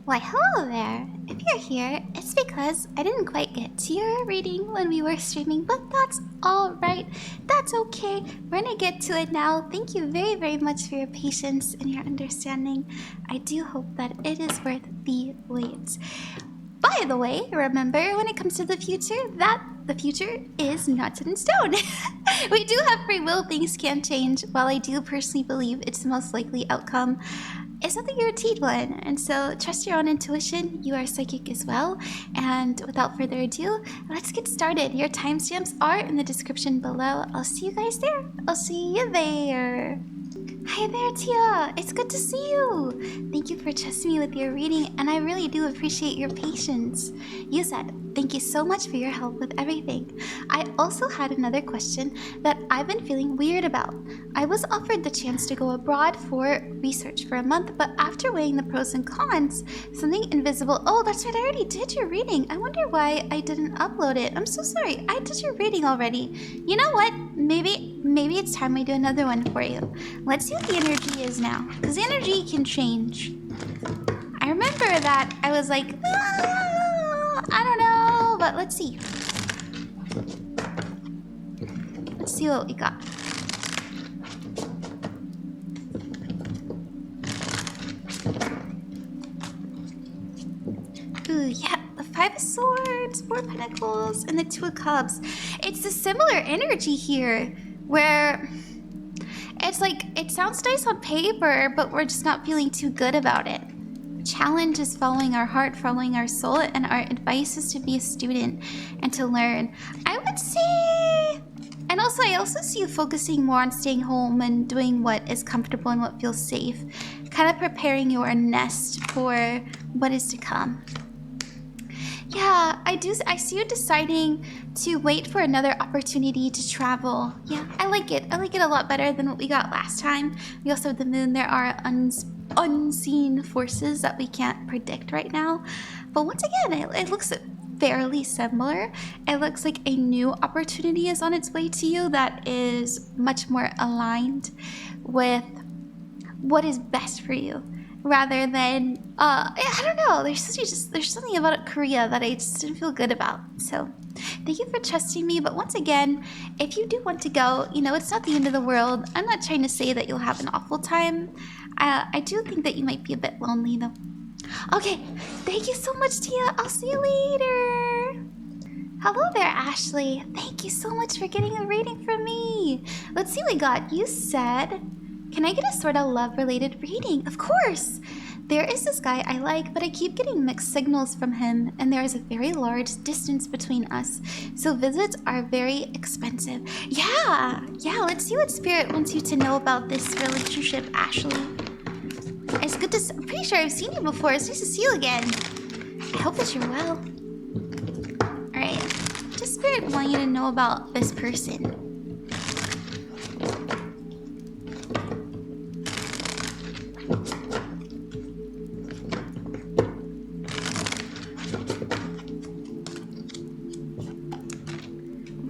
Why, hello there. If you're here, it's because I didn't quite get to your reading when we were streaming, but that's alright. That's okay. We're gonna get to it now. Thank you very, very much for your patience and your understanding. I do hope that it is worth the wait. By the way, remember when it comes to the future, that the future is not set in stone. We do have free will, things can change. While I do personally believe it's the most likely outcome, it's not the guaranteed one. And so trust your own intuition. You are psychic as well. And without further ado, let's get started. Your timestamps are in the description below. I'll see you guys there. I'll see you there. Hi there, Teah. It's good to see you. Thank you for trusting me with your reading, and I really do appreciate your patience. You said, thank you so much for your help with everything. I also had another question that I've been feeling weird about. I was offered the chance to go abroad for research for a month, but after weighing the pros and cons, something invisible— oh, that's right, I already did your reading. I wonder why I didn't upload it. I'm so sorry. I did your reading already. You know what? Maybe it's time we do another one for you. Let's see what the energy is now, because the energy can change. I remember that I was like, I don't know, but let's see. Let's see what we got. Ooh, yeah, the Five of Swords, Four of Pentacles, and the Two of Cups. It's a similar energy here, where it's like, it sounds nice on paper, but we're just not feeling too good about it. Challenge is following our heart, following our soul, and our advice is to be a student and to learn. I would say, and also I also see you focusing more on staying home and doing what is comfortable and what feels safe, kind of preparing your nest for what is to come. Yeah, I see you deciding to wait for another opportunity to travel. Yeah, I like it. I like it a lot better than what we got last time. We also have the moon. There are unseen forces that we can't predict right now. But once again, it looks fairly similar. It looks like a new opportunity is on its way to you that is much more aligned with what is best for you. Rather than, I don't know, there's something about Korea that I just didn't feel good about. So thank you for trusting me. But once again, if you do want to go, you know, it's not the end of the world. I'm not trying to say that you'll have an awful time. I do think that you might be a bit lonely though. Okay, thank you so much, Teah. I'll see you later. Hello there, Ashley. Thank you so much for getting a reading from me. Let's see what we got. You said, can I get a sort of love-related reading? Of course! There is this guy I like, but I keep getting mixed signals from him, and there is a very large distance between us, so visits are very expensive. Yeah, let's see what Spirit wants you to know about this relationship, Ashley. It's good to— I'm pretty sure I've seen you before. It's nice to see you again. I hope that you're well. Alright, does Spirit want you to know about this person?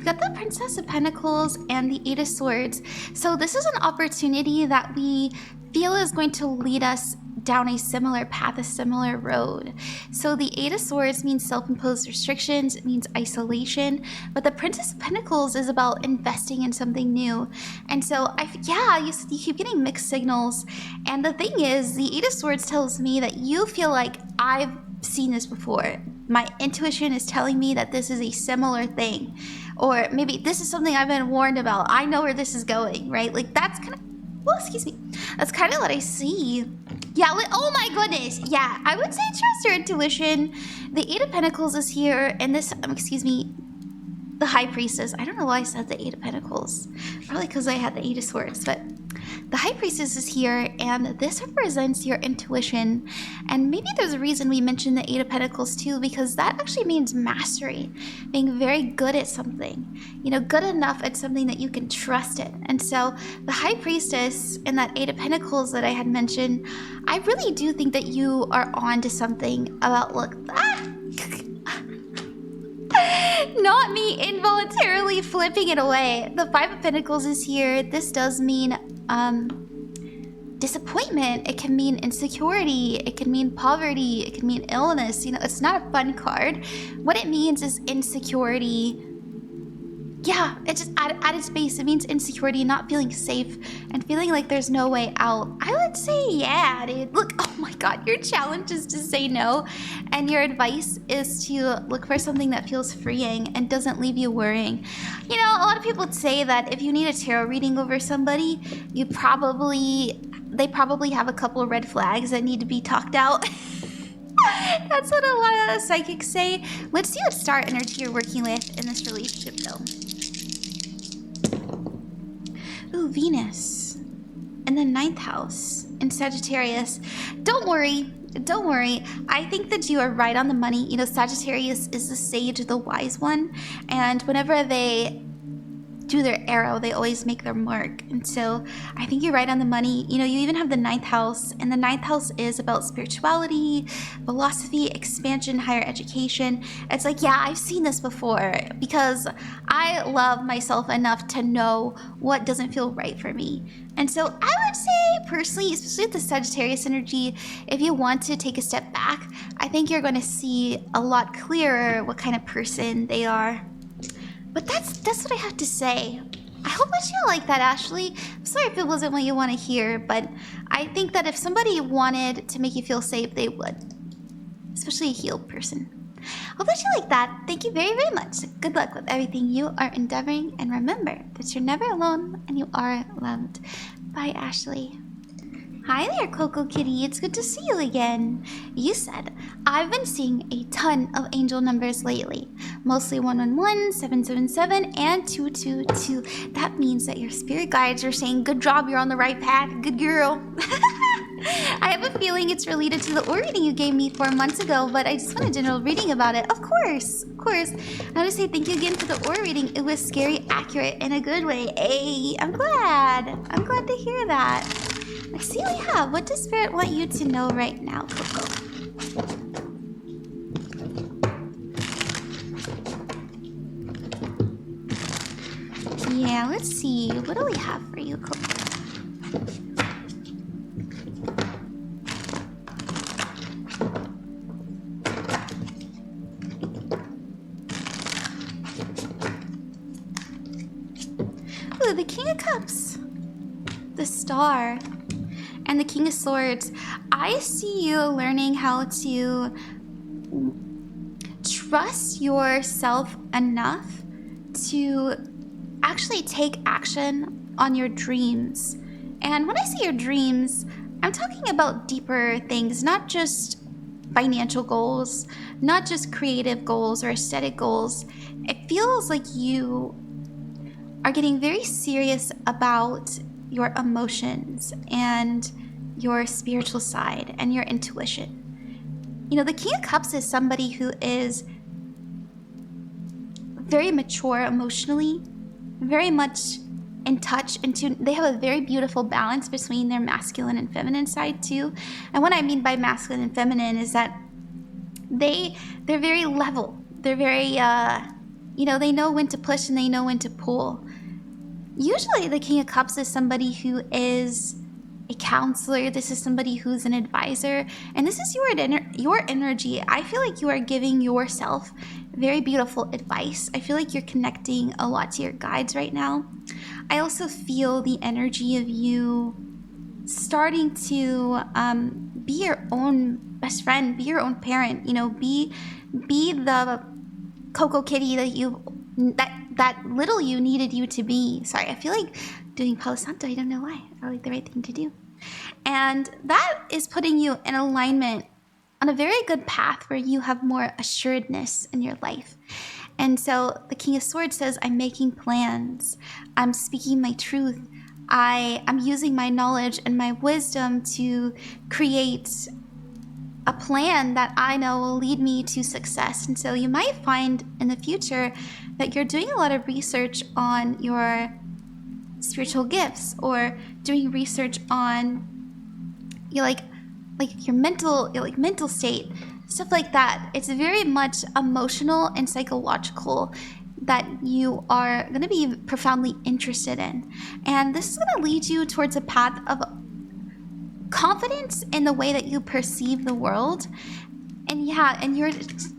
Got the Princess of Pentacles and the Eight of Swords. So this is an opportunity that we feel is going to lead us down a similar path, a similar road. So the Eight of Swords means self-imposed restrictions, it means isolation, but the Princess of Pentacles is about investing in something new. And so, you keep getting mixed signals. And the thing is, the Eight of Swords tells me that you feel like, I've seen this before. My intuition is telling me that this is a similar thing. Or maybe this is something I've been warned about. I know where this is going, right? Like that's kind of, well, excuse me. That's kind of what I see. Yeah, oh my goodness. Yeah, I would say trust your intuition. The Eight of Pentacles is here, and this, the High Priestess. I don't know why I said the Eight of Pentacles. Probably because I had the Eight of Swords, but the High Priestess is here, and this represents your intuition. And maybe there's a reason we mentioned the Eight of Pentacles too, because that actually means mastery, being very good at something, you know, good enough at something that you can trust it. And so the High Priestess and that Eight of Pentacles that I had mentioned, I really do think that you are on to something about, look, not me involuntarily flipping it away. The Five of Pentacles is here. This does mean disappointment, it can mean insecurity, it can mean poverty, it can mean illness. You know, it's not a fun card. What it means is insecurity. Yeah, it's just at its base, it means insecurity, not feeling safe, and feeling like there's no way out. I would say, yeah, dude. Look, oh my god, your challenge is to say no, and your advice is to look for something that feels freeing and doesn't leave you worrying. You know, a lot of people would say that if you need a tarot reading over somebody, they probably have a couple of red flags that need to be talked out. That's what a lot of psychics say. Let's see what star energy you're working with in this relationship, though. Ooh, Venus in the 9th house in Sagittarius. Don't worry. I think that you are right on the money. You know, Sagittarius is the sage, the wise one, and whenever they do their arrow, they always make their mark. And so I think you're right on the money. You know, you even have the 9th house, and the 9th house is about spirituality, philosophy, expansion, higher education. It's like, yeah, I've seen this before because I love myself enough to know what doesn't feel right for me. And so I would say personally, especially with the Sagittarius energy, if you want to take a step back, I think you're going to see a lot clearer what kind of person they are. But that's what I have to say. I hope that you like that, Ashley. I'm sorry if it wasn't what you want to hear, but I think that if somebody wanted to make you feel safe, they would. Especially a healed person. Hope that you like that. Thank you very, very much. Good luck with everything you are endeavoring, and remember that you're never alone and you are loved. Bye, Ashley. Hi there, CocoaKitty. It's good to see you again. You said, I've been seeing a ton of angel numbers lately. Mostly 111, 777, and 222. That means that your spirit guides are saying, good job, you're on the right path. Good girl. I have a feeling it's related to the aura reading you gave me 4 months ago, but I just want a general reading about it. Of course. I want to say thank you again for the aura reading. It was scary accurate in a good way. Hey, I'm glad to hear that. Let's see what we have. What does Spirit want you to know right now, Coco? Yeah, let's see. What do we have for you, Coco? Ooh, the King of Cups. The Star. And the King of Swords. I see you learning how to trust yourself enough to actually take action on your dreams. And when I say your dreams, I'm talking about deeper things, not just financial goals, not just creative goals or aesthetic goals. It feels like you are getting very serious about your emotions and your spiritual side and your intuition. You know, the King of Cups is somebody who is very mature emotionally, very much in touch, they have a very beautiful balance between their masculine and feminine side too. And what I mean by masculine and feminine is that they're very level. They're very, they know when to push and they know when to pull. Usually the King of Cups is somebody who is a counselor. This is somebody who's an advisor. And this is your energy. I feel like you are giving yourself very beautiful advice. I feel like you're connecting a lot to your guides right now. I also feel the energy of you starting to be your own best friend, be your own parent, be the CocoaKitty that little you needed you to be. Sorry, I feel like doing Palo Santo. I don't know why. I like the right thing to do. And that is putting you in alignment on a very good path where you have more assuredness in your life. And so the King of Swords says, I'm making plans. I'm speaking my truth. I'm using my knowledge and my wisdom to create a plan that I know will lead me to success. And so you might find in the future that you're doing a lot of research on your spiritual gifts, or doing research on your mental state, stuff like that. It's very much emotional and psychological that you are going to be profoundly interested in. And this is going to lead you towards a path of confidence in the way that you perceive the world. And yeah, and you're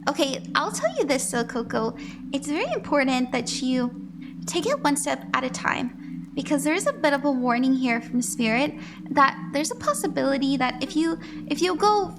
okay. I'll tell you this, so Coco, it's very important that you take it one step at a time, because there's a bit of a warning here from Spirit that there's a possibility that if you go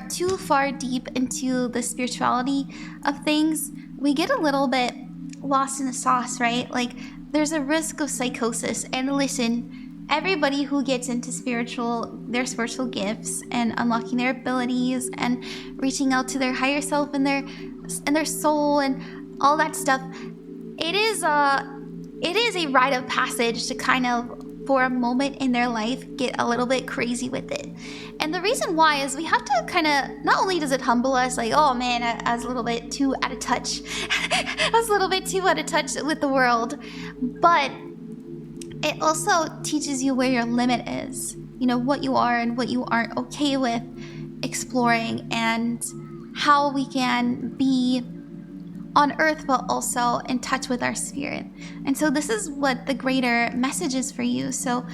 too far deep into the spirituality of things, we get a little bit lost in the sauce, right? Like, there's a risk of psychosis. And listen, everybody who gets into their spiritual gifts and unlocking their abilities and reaching out to their higher self and their soul and all that stuff, it is a rite of passage to kind of, for a moment in their life, get a little bit crazy with it. And the reason why is we have to kind of, not only does it humble us, like, oh man, I was a little bit too out of touch. I was a little bit too out of touch with the world, but it also teaches you where your limit is, you know, what you are and what you aren't okay with exploring, and how we can be on earth but also in touch with our spirit. And so this is what the greater message is for you. So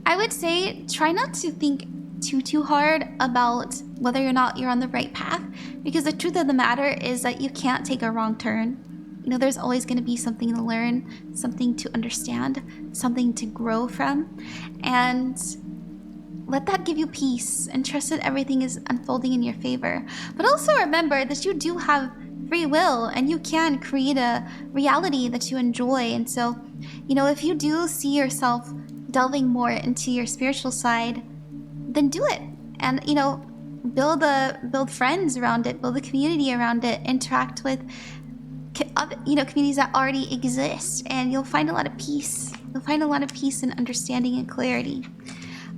I would say try not to think too hard about whether or not you're on the right path, because the truth of the matter is that you can't take a wrong turn. You know, there's always going to be something to learn, something to understand, something to grow from, and let that give you peace, and trust that everything is unfolding in your favor. But also remember that you do have free will, and you can create a reality that you enjoy. And so, you know, if you do see yourself delving more into your spiritual side, then do it. And, you know, build friends around it, build a community around it, interact with, you know, communities that already exist, and you'll find a lot of peace. You'll find a lot of peace and understanding and clarity.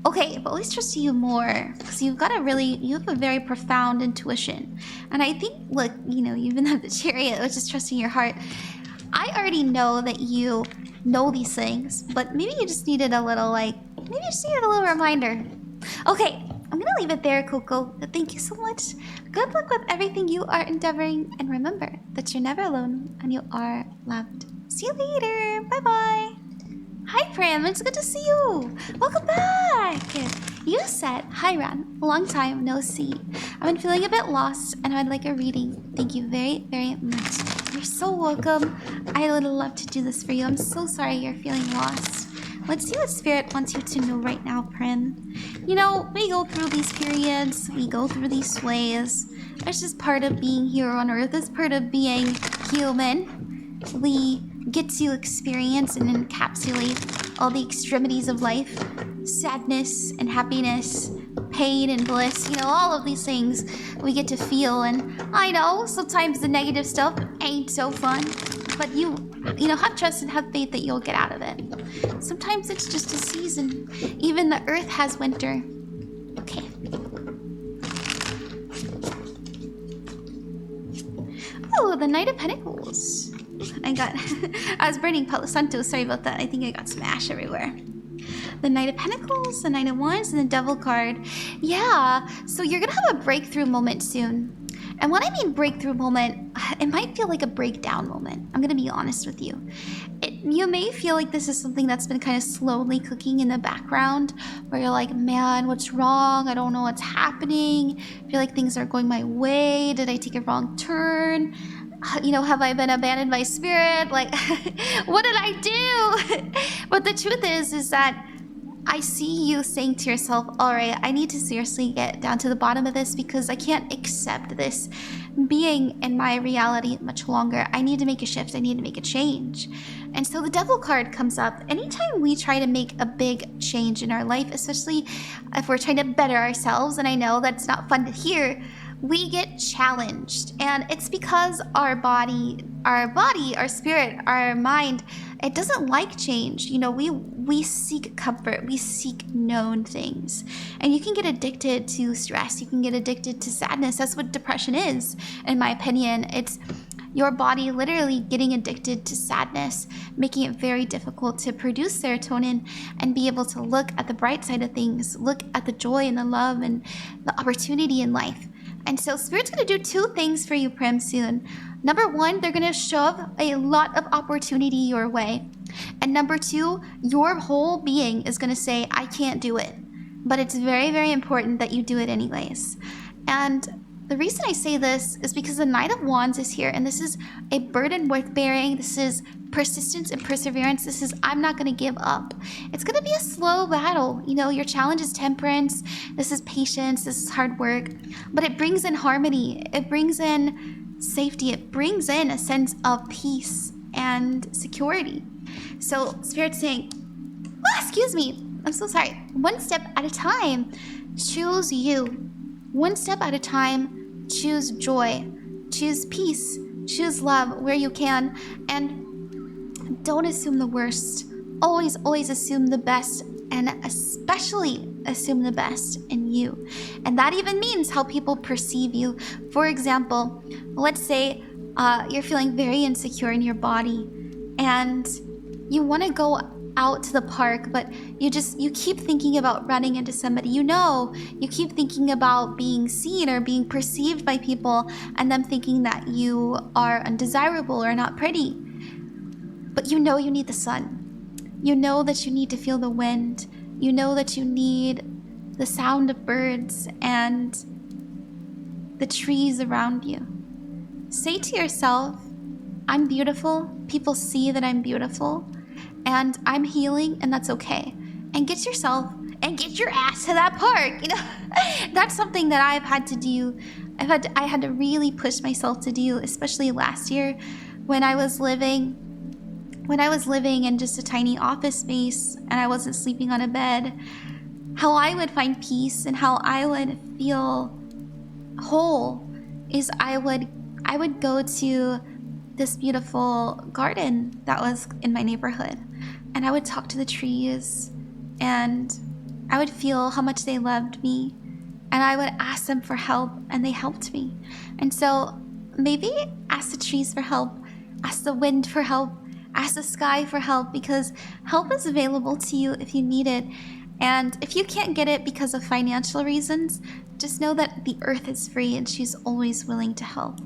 Okay, but always trust you more, because you have a very profound intuition. And I think, look, you know, you even have the Chariot, which is trusting your heart. I already know that you know these things, but maybe you just needed a little reminder. Okay, I'm gonna leave it there, Coco. Thank you so much. Good luck with everything you are endeavoring, and remember that you're never alone and you are loved. See you later. Bye-bye. Hi, Prim. It's good to see you. Welcome back. You said, hi, Ran. Long time no see. I've been feeling a bit lost, and I'd like a reading. Thank you very, very much. You're so welcome. I would love to do this for you. I'm so sorry you're feeling lost. Let's see what Spirit wants you to know right now, Prim. You know, we go through these periods. We go through these sways. It's just part of being here on Earth. It's part of being human. We get to experience and encapsulate all the extremities of life. Sadness and happiness, pain and bliss, you know, all of these things we get to feel. And I know sometimes the negative stuff ain't so fun, but you know, have trust and have faith that you'll get out of it. Sometimes it's just a season. Even the earth has winter. Okay. Oh, the Knight of Pentacles. I was burning Palo Santo, sorry about that. I think I got some ash everywhere. The Knight of Pentacles, the Knight of Wands, and the Devil card. Yeah, so you're gonna have a breakthrough moment soon. And when I mean breakthrough moment, it might feel like a breakdown moment. I'm gonna be honest with you. You may feel like this is something that's been kind of slowly cooking in the background, where you're like, man, what's wrong? I don't know what's happening. I feel like things aren't going my way. Did I take a wrong turn? You know, have I been abandoned by spirit? Like, what did I do? But the truth is that I see you saying to yourself, all right, I need to seriously get down to the bottom of this, because I can't accept this being in my reality much longer. I need to make a shift. I need to make a change. And so the Devil card comes up. Anytime we try to make a big change in our life, especially if we're trying to better ourselves, and I know that's not fun to hear, we get challenged. And it's because our body, our spirit, our mind, it doesn't like change. You know, we seek comfort, we seek known things. And you can get addicted to stress, you can get addicted to sadness. That's what depression is, in my opinion. It's your body literally getting addicted to sadness, making it very difficult to produce serotonin and be able to look at the bright side of things, look at the joy and the love and the opportunity in life. And so Spirit's going to do two things for you, Prim, soon. Number one, they're going to shove a lot of opportunity your way. And number two, your whole being is going to say, I can't do it. but it's very, very important that you do it anyways. And the reason I say this is because the Knight of Wands is here, and this is a burden worth bearing. This is persistence and perseverance. This is, I'm not gonna give up. It's gonna be a slow battle. You know, your challenge is temperance. This is patience. This is hard work. But it brings in harmony. It brings in safety. It brings in a sense of peace and security. So Spirit's saying, oh, excuse me, I'm so sorry. One step at a time, choose you. One step at a time, choose joy, choose peace, choose love where you can, and don't assume the worst. Always, always assume the best, and especially assume the best in you. And that even means how people perceive you. For example, let's say you're feeling very insecure in your body, and you want to go out to the park, but you keep thinking about running into somebody you know. You keep thinking about being seen or being perceived by people, and them thinking that you are undesirable or not pretty. But you know you need the sun. You know that you need to feel the wind. You know that you need the sound of birds and the trees around you. Say to yourself, I'm beautiful. People see that I'm beautiful. And I'm healing, and that's okay. And get yourself and get your ass to that park. You know, that's something that I've had to do. I had to really push myself to do, especially last year when I was living in just a tiny office space and I wasn't sleeping on a bed. How I would find peace and how I would feel whole is I would go to this beautiful garden that was in my neighborhood, and I would talk to the trees, and I would feel how much they loved me, and I would ask them for help, and they helped me. And so maybe ask the trees for help, ask the wind for help, ask the sky for help, because help is available to you if you need it. And if you can't get it because of financial reasons, just know that the earth is free and she's always willing to help.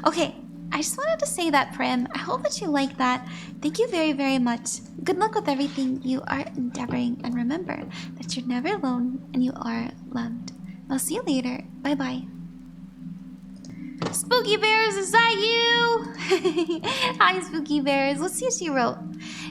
Okay, I just wanted to say that, Prim. I hope that you like that. Thank you very, very much. Good luck with everything you are endeavoring, and remember that you're never alone and you are loved. I'll see you later. Bye-bye. Spookybears, is that you? Hi, Spookybears. Let's see what she wrote.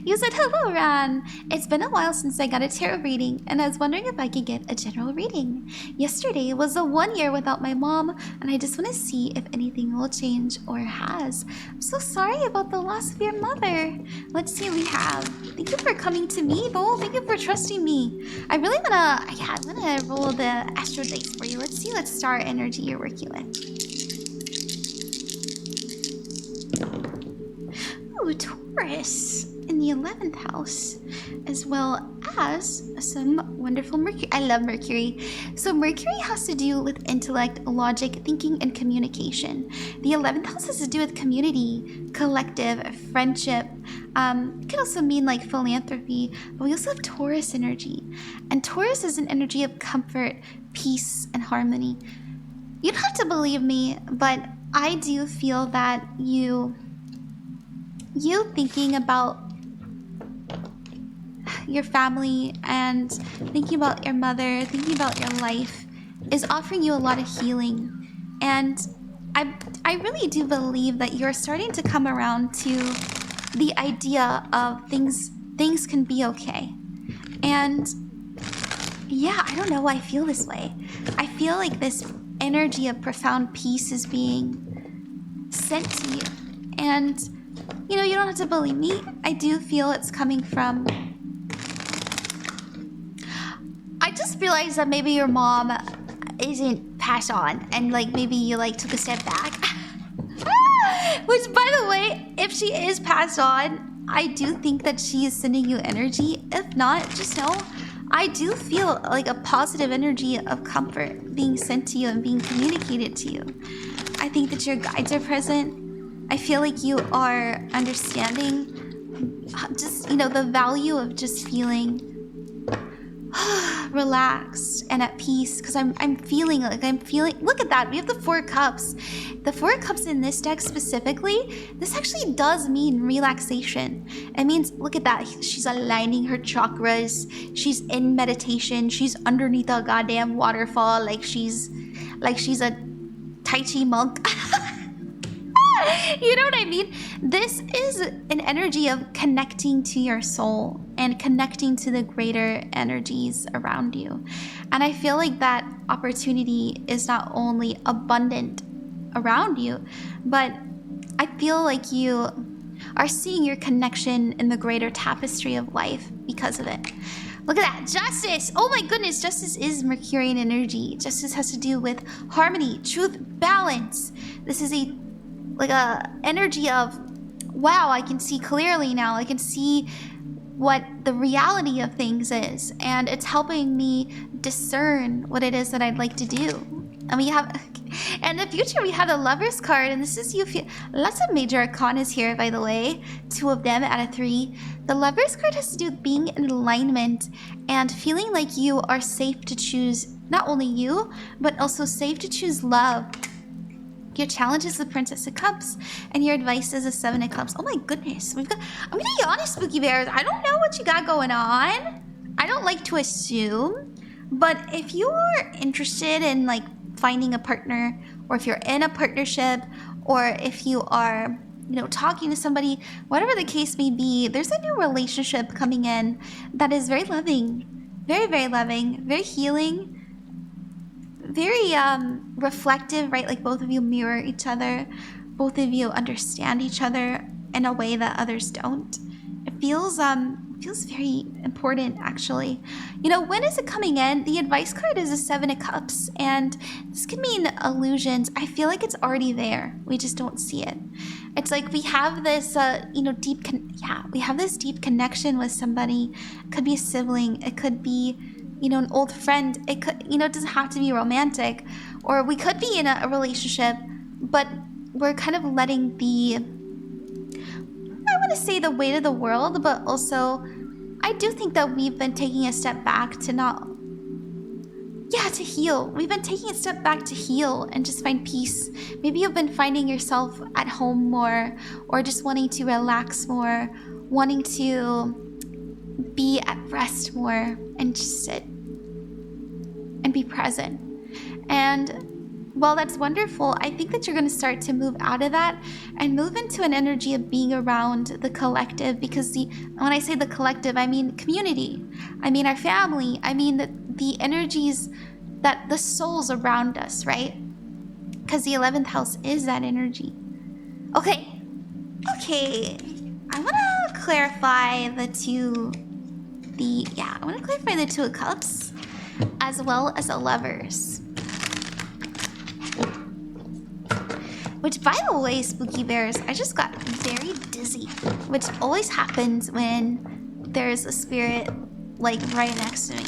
You said, hello, Ran. It's been a while since I got a tarot reading, and I was wondering if I could get a general reading. Yesterday was the 1 year without my mom, and I just want to see if anything will change or has. I'm so sorry about the loss of your mother. Let's see what we have. Thank you for coming to me, though. Thank you for trusting me. I'm gonna roll the astro dice for you. Let's see what star energy you're working with. Ooh, Taurus in the 11th house, as well as some wonderful Mercury. I love Mercury. So Mercury has to do with intellect, logic, thinking, and communication. The 11th house has to do with community, collective, friendship. It can also mean like philanthropy, but we also have Taurus energy. And Taurus is an energy of comfort, peace, and harmony. You don't have to believe me, but I do feel that you thinking about your family and thinking about your mother, thinking about your life is offering you a lot of healing. And I really do believe that you're starting to come around to the idea of things can be okay. And yeah, I don't know why I feel this way. I feel like this energy of profound peace is being sent to you. And you know, you don't have to believe me. I do feel it's coming from... I just realized that maybe your mom isn't passed on, and like maybe you like took a step back. Which, by the way, if she is passed on, I do think that she is sending you energy. If not, just know I do feel like a positive energy of comfort being sent to you and being communicated to you. I think that your guides are present. I feel like you are understanding just, you know, the value of just feeling relaxed and at peace, because I'm feeling, look at that, we have the 4 cups. The 4 cups in this deck specifically, this actually does mean relaxation. It means, look at that, she's aligning her chakras, she's in meditation, she's underneath a goddamn waterfall like she's a Tai Chi monk. You know what I mean? This is an energy of connecting to your soul and connecting to the greater energies around you. And I feel like that opportunity is not only abundant around you, but I feel like you are seeing your connection in the greater tapestry of life because of it. Look at that, justice. Oh my goodness, justice is Mercurian energy. Justice has to do with harmony, truth, balance. This is a energy of, wow, I can see clearly now. I can see what the reality of things is, and it's helping me discern what it is that I'd like to do. And we have, in the future, we have the Lover's card, and this is you feel lots of major arcanas here, by the way. 2 of them out of 3. The Lover's card has to do with being in alignment and feeling like you are safe to choose not only you, but also safe to choose love. Your challenge is the Princess of Cups, and your advice is the 7 of Cups. Oh my goodness, I'm gonna be honest, Spookybears, I don't know what you got going on. I don't like to assume, but if you are interested in like finding a partner, or if you're in a partnership, or if you are, you know, talking to somebody, whatever the case may be, there's a new relationship coming in that is very loving, very, very loving, very healing, very reflective, right? Like both of you mirror each other, both of you understand each other in a way that others don't. It feels very important, actually. You know, when is it coming in? The advice card is a 7 of Cups, and this could mean illusions. I feel like it's already there. We just don't see it. It's like we have this, we have this deep connection with somebody. It could be a sibling. It could be, you know, an old friend. It could, you know, it doesn't have to be romantic, or we could be in a relationship, but we're kind of letting the, I want to say the weight of the world, but also I do think that we've been taking a step back to to heal. We've been taking a step back to heal and just find peace. Maybe you've been finding yourself at home more, or just wanting to relax more, wanting to be at rest more and just sit and be present. And while that's wonderful, I think that you're going to start to move out of that and move into an energy of being around the collective, because when I say the collective, I mean community, I mean our family, I mean the energies, that the souls around us, right? Because the 11th house is that energy. Okay, I want to clarify the 2 of Cups as well as the Lovers. Which, by the way, Spookybears, I just got very dizzy, which always happens when there's a spirit, like, right next to me.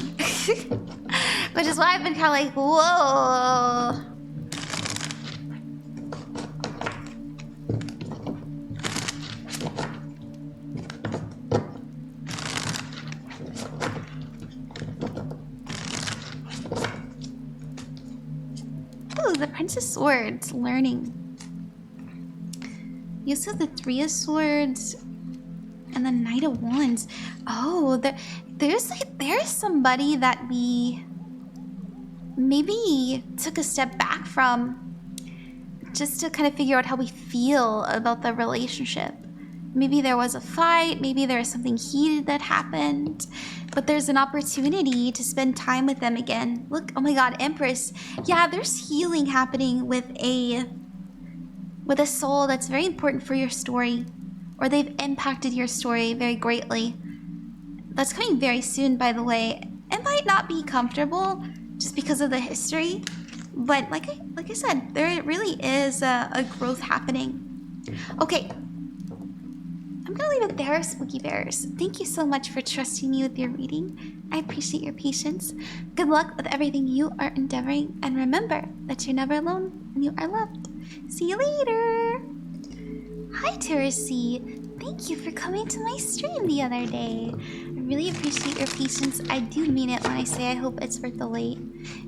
Which is why I've been kind of like, whoa. Ooh, the Princess of Swords, learning. You also have the 3 of Swords and the Knight of Wands. Oh, there's somebody that we maybe took a step back from just to kind of figure out how we feel about the relationship. Maybe there was a fight, maybe there was something heated that happened, but there's an opportunity to spend time with them again. Look, oh my God, Empress. Yeah, there's healing happening with a soul that's very important for your story, or they've impacted your story very greatly. That's coming very soon, by the way. It might not be comfortable just because of the history, but like I said, there really is a growth happening. Okay, I'm gonna leave it there, Spookybears. Thank you so much for trusting me with your reading. I appreciate your patience. Good luck with everything you are endeavoring, and remember that you're never alone and you are loved. See you later. Hi, TeresZee. Thank you for coming to my stream the other day. I really appreciate your patience. I do mean it when I say I hope it's worth the wait.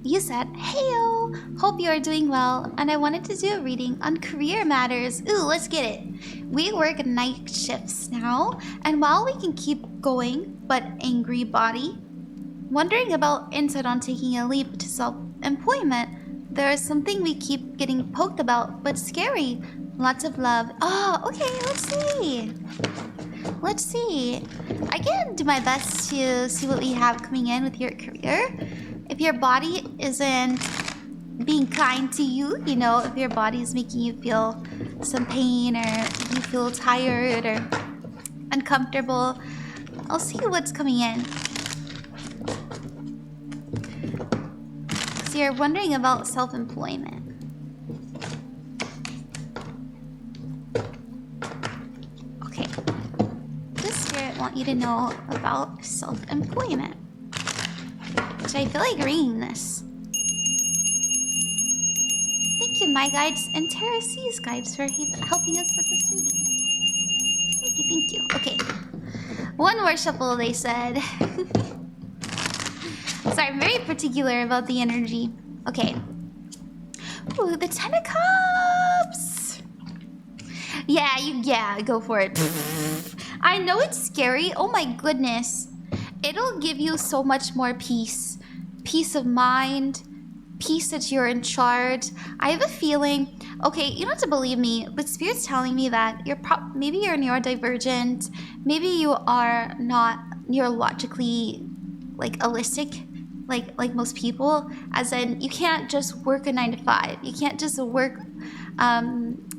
You said, "Heyo, hope you are doing well, and I wanted to do a reading on career matters." Ooh, let's get it. We work night shifts now, and while we can keep going, but angry body, wondering about insight on taking a leap to self-employment. There is something we keep getting poked about, but scary. Lots of love. Oh, okay, let's see. Let's see. I can do my best to see what we have coming in with your career. If your body isn't being kind to you, you know, if your body is making you feel some pain or you feel tired or uncomfortable, I'll see what's coming in. So you're wondering about self-employment. Okay. This spirit want you to know about self-employment. Which I feel like reading this. Thank you, my guides and TeresZee's guides for helping us with this reading. Thank you. Okay. One more shuffle, they said. Sorry, I'm very particular about the energy. Okay. Ooh, the Ten of Cups. Yeah, go for it. I know it's scary. Oh my goodness. It'll give you so much more peace. Peace of mind. Peace that you're in charge. I have a feeling, okay, you don't have to believe me, but Spirit's telling me that maybe you're neurodivergent, maybe you are not neurologically like holistic, like most people, as in you can't just work a 9 to 5. You can't just work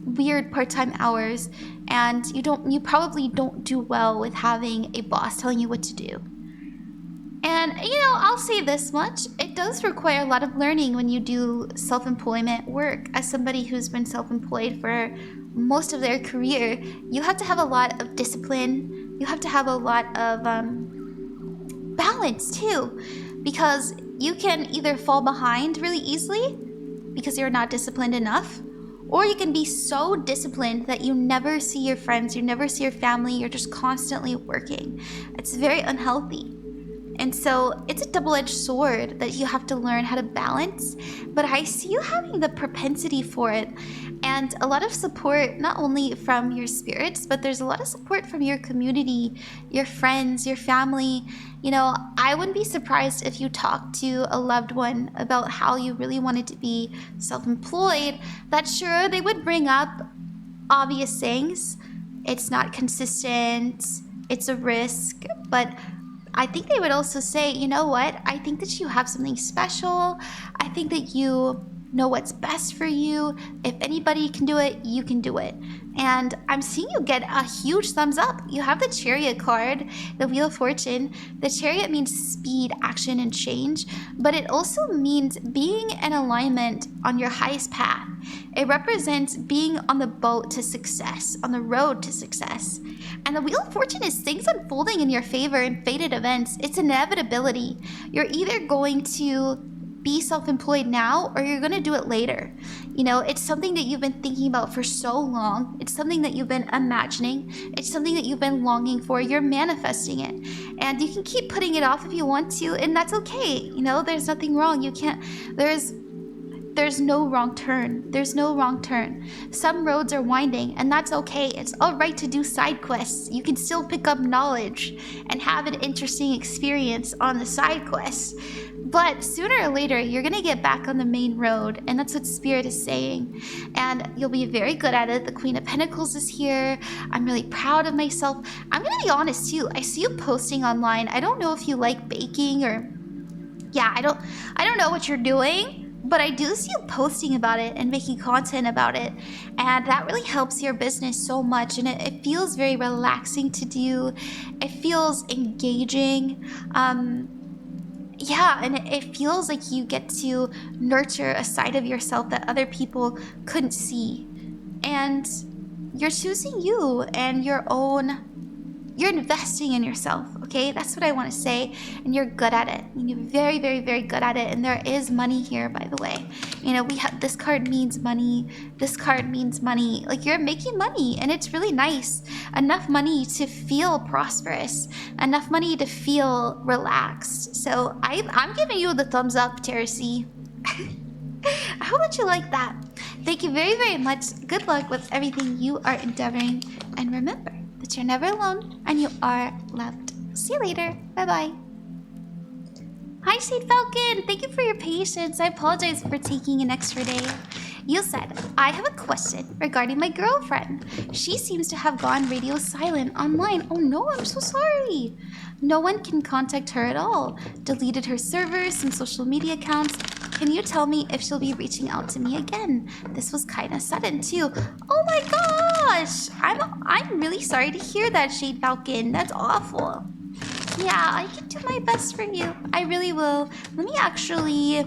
weird part-time hours, and you probably don't do well with having a boss telling you what to do. And, you know, I'll say this much. It does require a lot of learning when you do self-employment work. As somebody who's been self-employed for most of their career, you have to have a lot of discipline. You have to have a lot of balance, too. Because you can either fall behind really easily because you're not disciplined enough, or you can be so disciplined that you never see your friends, you never see your family, you're just constantly working. It's very unhealthy. And so it's a double-edged sword that you have to learn how to balance. But I see you having the propensity for it. And a lot of support, not only from your spirits, but there's a lot of support from your community, your friends, your family. You know, I wouldn't be surprised if you talked to a loved one about how you really wanted to be self-employed. That sure, they would bring up obvious things. It's not consistent. It's a risk. But I think they would also say, you know what? I think that you have something special. I think that you know what's best for you. If anybody can do it, you can do it. And I'm seeing you get a huge thumbs up. You have the Chariot card, the Wheel of Fortune. The Chariot means speed, action, and change, but it also means being in alignment on your highest path. It represents being on the boat to success, on the road to success. And the Wheel of Fortune is things unfolding in your favor in fated events. It's inevitability. You're either going to be self-employed now or you're going to do it later. You know, it's something that you've been thinking about for so long. It's something that you've been imagining. It's something that you've been longing for. You're manifesting it. And you can keep putting it off if you want to, and that's okay. You know, there's nothing wrong. There's no wrong turn. There's no wrong turn. Some roads are winding, and that's okay. It's all right to do side quests. You can still pick up knowledge and have an interesting experience on the side quests. But sooner or later, you're going to get back on the main road, and that's what Spirit is saying. And you'll be very good at it. The Queen of Pentacles is here. I'm really proud of myself. I'm going to be honest, too. I see you posting online. I don't know if you like baking or... Yeah, I don't know what you're doing. But I do see you posting about it and making content about it. And that really helps your business so much. And it feels very relaxing to do. It feels engaging. Yeah, and it feels like you get to nurture a side of yourself that other people couldn't see. And you're choosing you and your own... You're investing in yourself, okay? That's what I want to say. And you're good at it. And you're very, very, very good at it. And there is money here, by the way. You know, we have this card means money. This card means money. Like, you're making money, and it's really nice. Enough money to feel prosperous. Enough money to feel relaxed. So I'm giving you the thumbs up, TeresZee. How would you like that? Thank you very, very much. Good luck with everything you are endeavoring. And remember that you're never alone and you are loved. See you later. Bye-bye. Hi, Shade Falcon. Thank you for your patience. I apologize for taking an extra day. You said, I have a question regarding my girlfriend. She seems to have gone radio silent online. Oh no, I'm so sorry. No one can contact her at all. Deleted her servers, some social media accounts. Can you tell me if she'll be reaching out to me again? This was kind of sudden too. Oh my gosh! I'm really sorry to hear that, Shade Falcon. That's awful. Yeah, I can do my best for you. I really will. Let me actually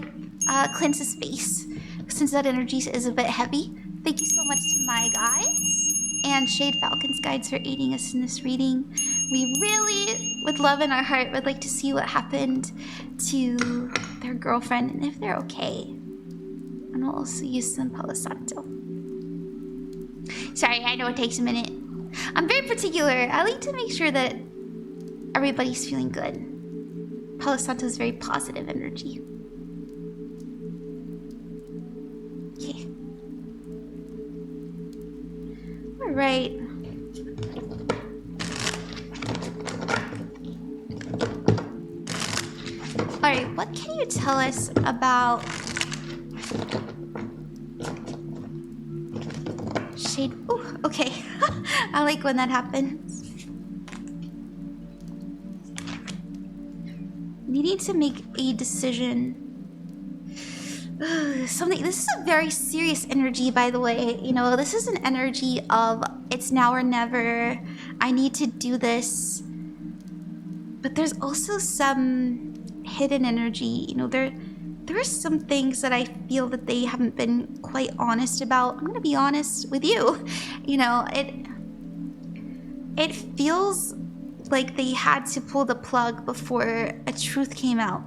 cleanse his face, since that energy is a bit heavy. Thank you so much to my guides and Shade Falcon's guides for aiding us in this reading. We really, with love in our heart, would like to see what happened to their girlfriend and if they're okay. And we'll also use some Palo Santo. Sorry, I know it takes a minute. I'm very particular. I like to make sure that everybody's feeling good. Palo Santo is very positive energy. Okay. All right. All right, what can you tell us about Shade? Oh, okay. I like when that happens. Needing to make a decision. Something. This is a very serious energy, by the way. You know, this is an energy of it's now or never. I need to do this. But there's also some hidden energy. You know, there are some things that I feel that they haven't been quite honest about. I'm gonna be honest with you. You know, it feels like they had to pull the plug before a truth came out.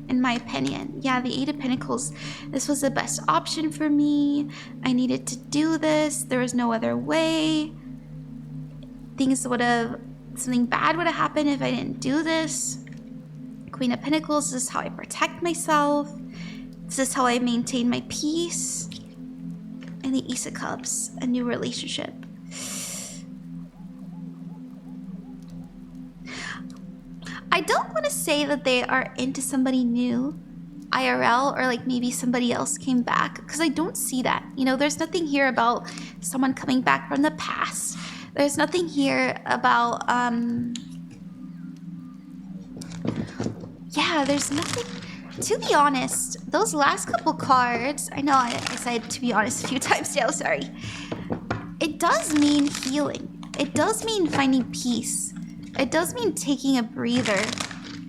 In my opinion. Yeah, the Eight of Pentacles. This was the best option for me. I needed to do this. There was no other way. Something bad would have happened if I didn't do this. Queen of Pentacles, this is how I protect myself. This is how I maintain my peace. And the Ace of Cups, a new relationship. I don't want to say that they are into somebody new, IRL, or like maybe somebody else came back, because I don't see that. You know, there's nothing here about someone coming back from the past. There's nothing here about, yeah, there's nothing. To be honest, those last couple cards, I know I said to be honest a few times now, sorry. It does mean healing. It does mean finding peace. It does mean taking a breather.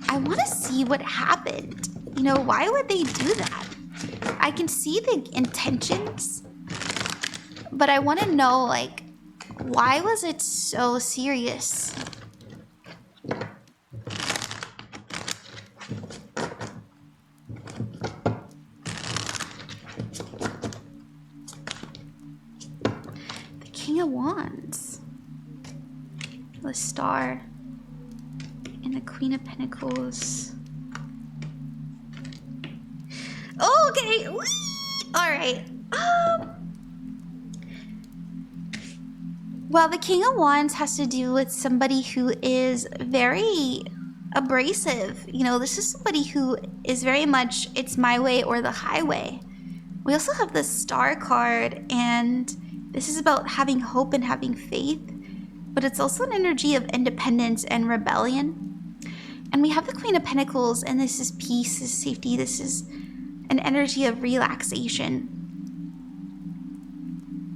I want to see what happened. You know, why would they do that? I can see the intentions, but I want to know, like, why was it so serious? The King of Wands. The Star. And the Queen of Pentacles. Oh, okay. Whee! All right. Well, the King of Wands has to do with somebody who is very abrasive. You know, this is somebody who is very much, it's my way or the highway. We also have the Star card, and this is about having hope and having faith, but it's also an energy of independence and rebellion. And we have the Queen of Pentacles, and this is peace, this is safety, this is an energy of relaxation.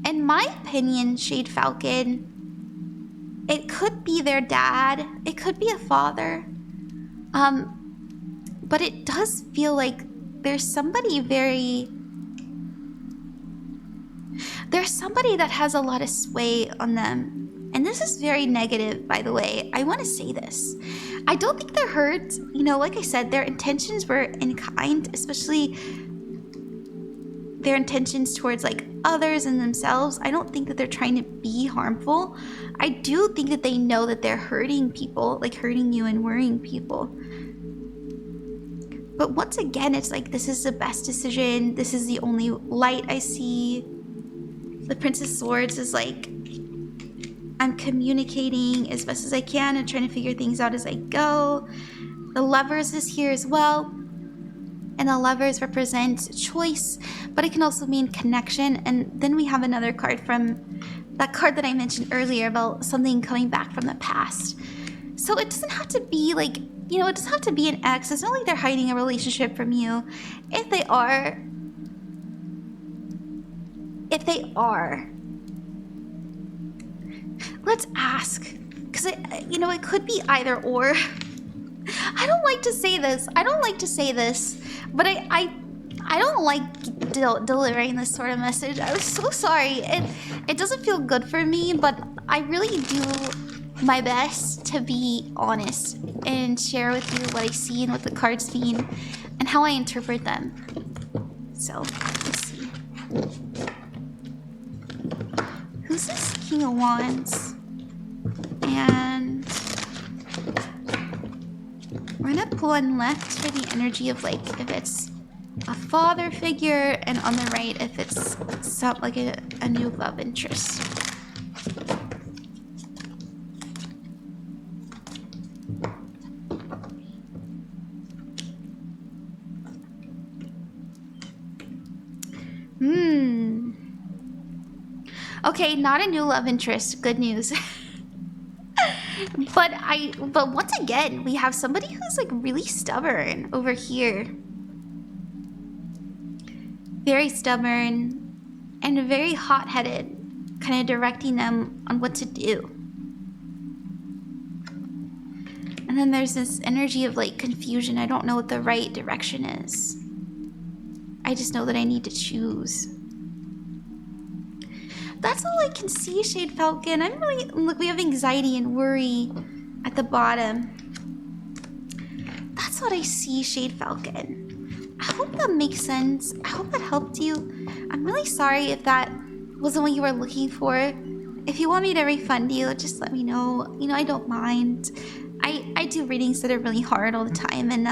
In my opinion, Shade Falcon, it could be their dad, it could be a father, but it does feel like there's somebody that has a lot of sway on them. And this is very negative, by the way. I want to say this. I don't think they're hurt. You know, like I said, their intentions were in kind, especially their intentions towards like others and themselves. I don't think that they're trying to be harmful. I do think that they know that they're hurting people, like hurting you and worrying people. But once again, it's like, this is the best decision. This is the only light I see. The Prince of Swords is like, I'm communicating as best as I can and trying to figure things out as I go. The Lovers is here as well. And the Lovers represent choice, but it can also mean connection. And then we have another card from that card that I mentioned earlier about something coming back from the past. So it doesn't have to be like, you know, it doesn't have to be an ex. It's not like they're hiding a relationship from you. If they are, let's ask. Because, you know, it could be either or. I don't like to say this. But I don't like delivering this sort of message. I'm so sorry. It doesn't feel good for me, but I really do my best to be honest and share with you what I see and what the cards mean and how I interpret them. So, let's see. Who's this King of Wands? And we're gonna pull on left for the energy of like if it's a father figure, and on the right if it's like a new love interest. Okay, not a new love interest. Good news. But once again, we have somebody who's like really stubborn over here. Very stubborn and very hot-headed, kind of directing them on what to do. And then there's this energy of like confusion. I don't know what the right direction is. I just know that I need to choose. That's all I can see, Shade Falcon. I'm really, look, we have anxiety and worry at the bottom. That's what I see, Shade Falcon. I hope that makes sense. I hope that helped you. I'm really sorry if that wasn't what you were looking for. If you want me to refund you, just let me know. You know, I don't mind. I do readings that are really hard all the time, and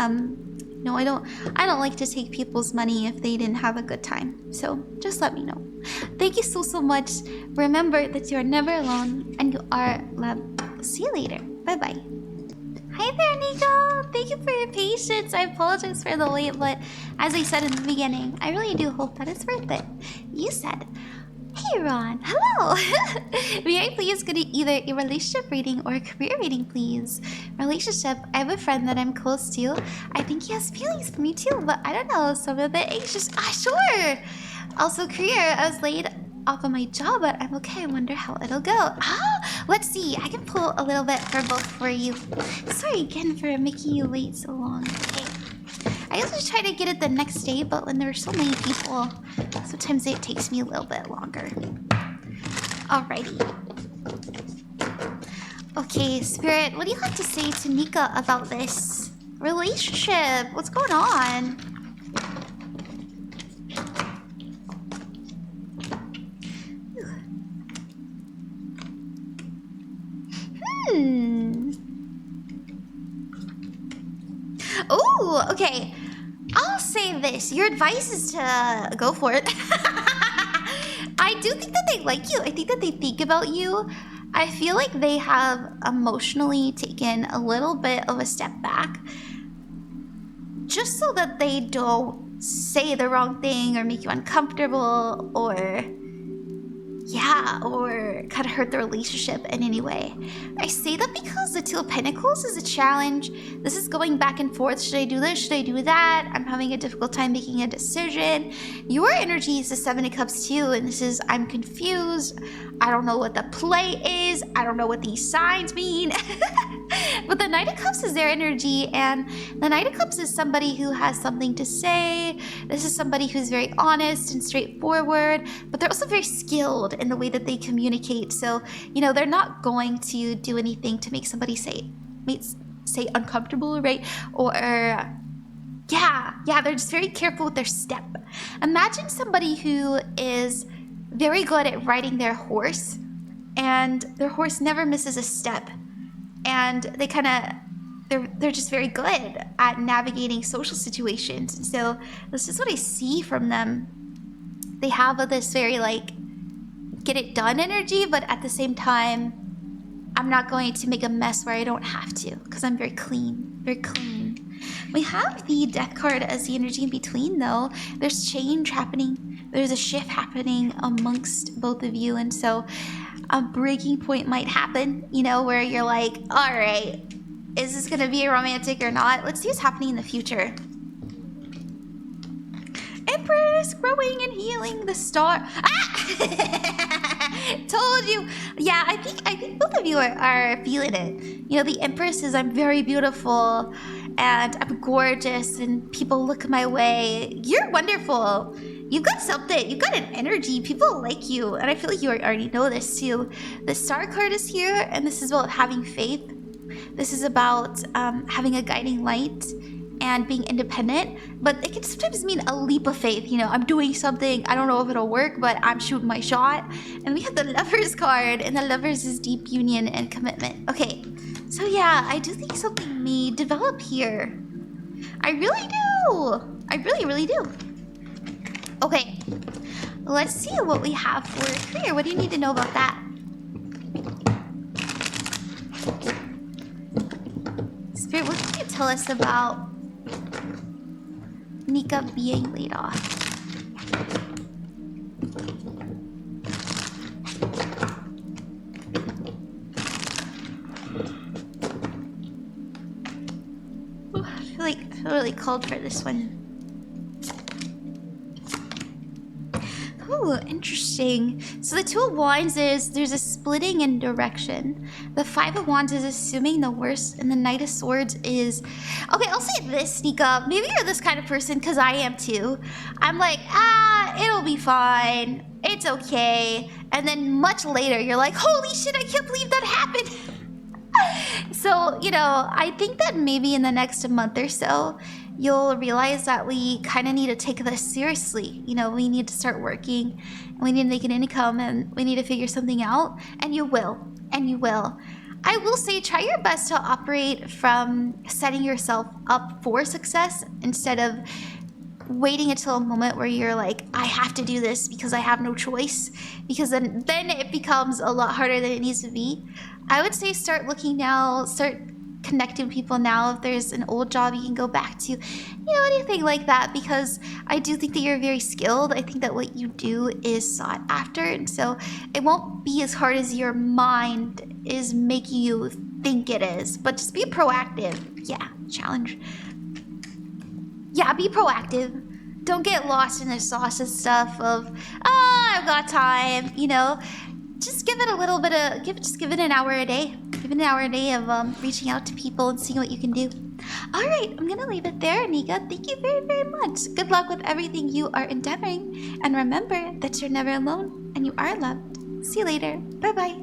no, I don't like to take people's money if they didn't have a good time. So just let me know. Thank you so much. Remember that you are never alone and you are loved. See you later. Bye-bye. Hi there, Nico. Thank you for your patience. I apologize for the wait, but as I said in the beginning, I really do hope that it's worth it. You said, hey Ron, hello. May I please get either a relationship reading or a career reading, please? Relationship, I have a friend that I'm close to. I think he has feelings for me too, but I don't know, so I'm a bit anxious. Sure. Also career, I was laid off of my job, but I'm okay. I wonder how it'll go. Let's see. I can pull a little bit for both for you. Sorry again for making you wait so long. Okay. I usually try to get it the next day, but when there are so many people, sometimes it takes me a little bit longer. Alrighty. Okay, Spirit, what do you have to say to Nika about this relationship? What's going on? Oh, okay. I'll say this. Your advice is to go for it. I do think that they like you. I think that they think about you. I feel like they have emotionally taken a little bit of a step back just so that they don't say the wrong thing or make you uncomfortable or kind of hurt the relationship in any way. I say that because the Two of Pentacles is a challenge. This is going back and forth. Should I do this? Should I do that? I'm having a difficult time making a decision. Your energy is the Seven of Cups too, and this is, I'm confused. I don't know what the play is. I don't know what these signs mean. But the Knight of Cups is their energy, and the Knight of Cups is somebody who has something to say. This is somebody who's very honest and straightforward, but they're also very skilled in the way that they communicate. So, you know, they're not going to do anything to make somebody say uncomfortable, right? Or yeah, they're just very careful with their step. Imagine somebody who is very good at riding their horse, and their horse never misses a step. And they they're just very good at navigating social situations. So this is what I see from them. They have this very like get it done energy, but at the same time, I'm not going to make a mess where I don't have to, because I'm very clean, very clean. We have the Death card as the energy in between, though. There's change happening. There's a shift happening amongst both of you, and so a breaking point might happen, you know, where you're like, all right, is this going to be romantic or not? Let's see what's happening in the future. Empress, growing and healing the star. Ah! Told you. Yeah, I think both of you are feeling it. You know, the Empress is, I'm very beautiful and I'm gorgeous and people look my way. You're wonderful. You've got something. You've got an energy. People like you. And I feel like you already know this too. The Star card is here, and this is about having faith. This is about having a guiding light and being independent. But it can sometimes mean a leap of faith. You know, I'm doing something. I don't know if it'll work, but I'm shooting my shot. And we have the Lovers card, and the Lovers is deep union and commitment. Okay, so yeah, I do think something may develop here. I really do. I really, really do. Okay, let's see what we have for career. What do you need to know about that? Spirit, what can you tell us about Nika being laid off? Ooh, I feel really called for this one. Ooh, interesting. So the Two of Wands is, there's a splitting in direction. The Five of Wands is assuming the worst, and the Knight of Swords is... Okay, I'll say this, Sneak Up. Maybe you're this kind of person, because I am too. I'm like, it'll be fine. It's okay. And then much later, you're like, holy shit, I can't believe that happened. So, you know, I think that maybe in the next month or so, you'll realize that we kind of need to take this seriously. You know, we need to start working, and we need to make an income, and we need to figure something out, and you will, and you will. I will say, try your best to operate from setting yourself up for success instead of waiting until a moment where you're like, I have to do this because I have no choice, because then it becomes a lot harder than it needs to be. I would say start looking now, start connecting with people now. If there's an old job you can go back to, you know, anything like that, because I do think that you're very skilled. I think that what you do is sought after, and so it won't be as hard as your mind is making you think it is. But just be proactive. Yeah, challenge. Yeah, be proactive. Don't get lost in the sauce and stuff of, I've got time, you know. Just give it a little bit of, just give it an hour a day. Give it an hour a day of reaching out to people and seeing what you can do. All right, I'm gonna leave it there, Nika. Thank you very, very much. Good luck with everything you are endeavoring. And remember that you're never alone and you are loved. See you later. Bye-bye.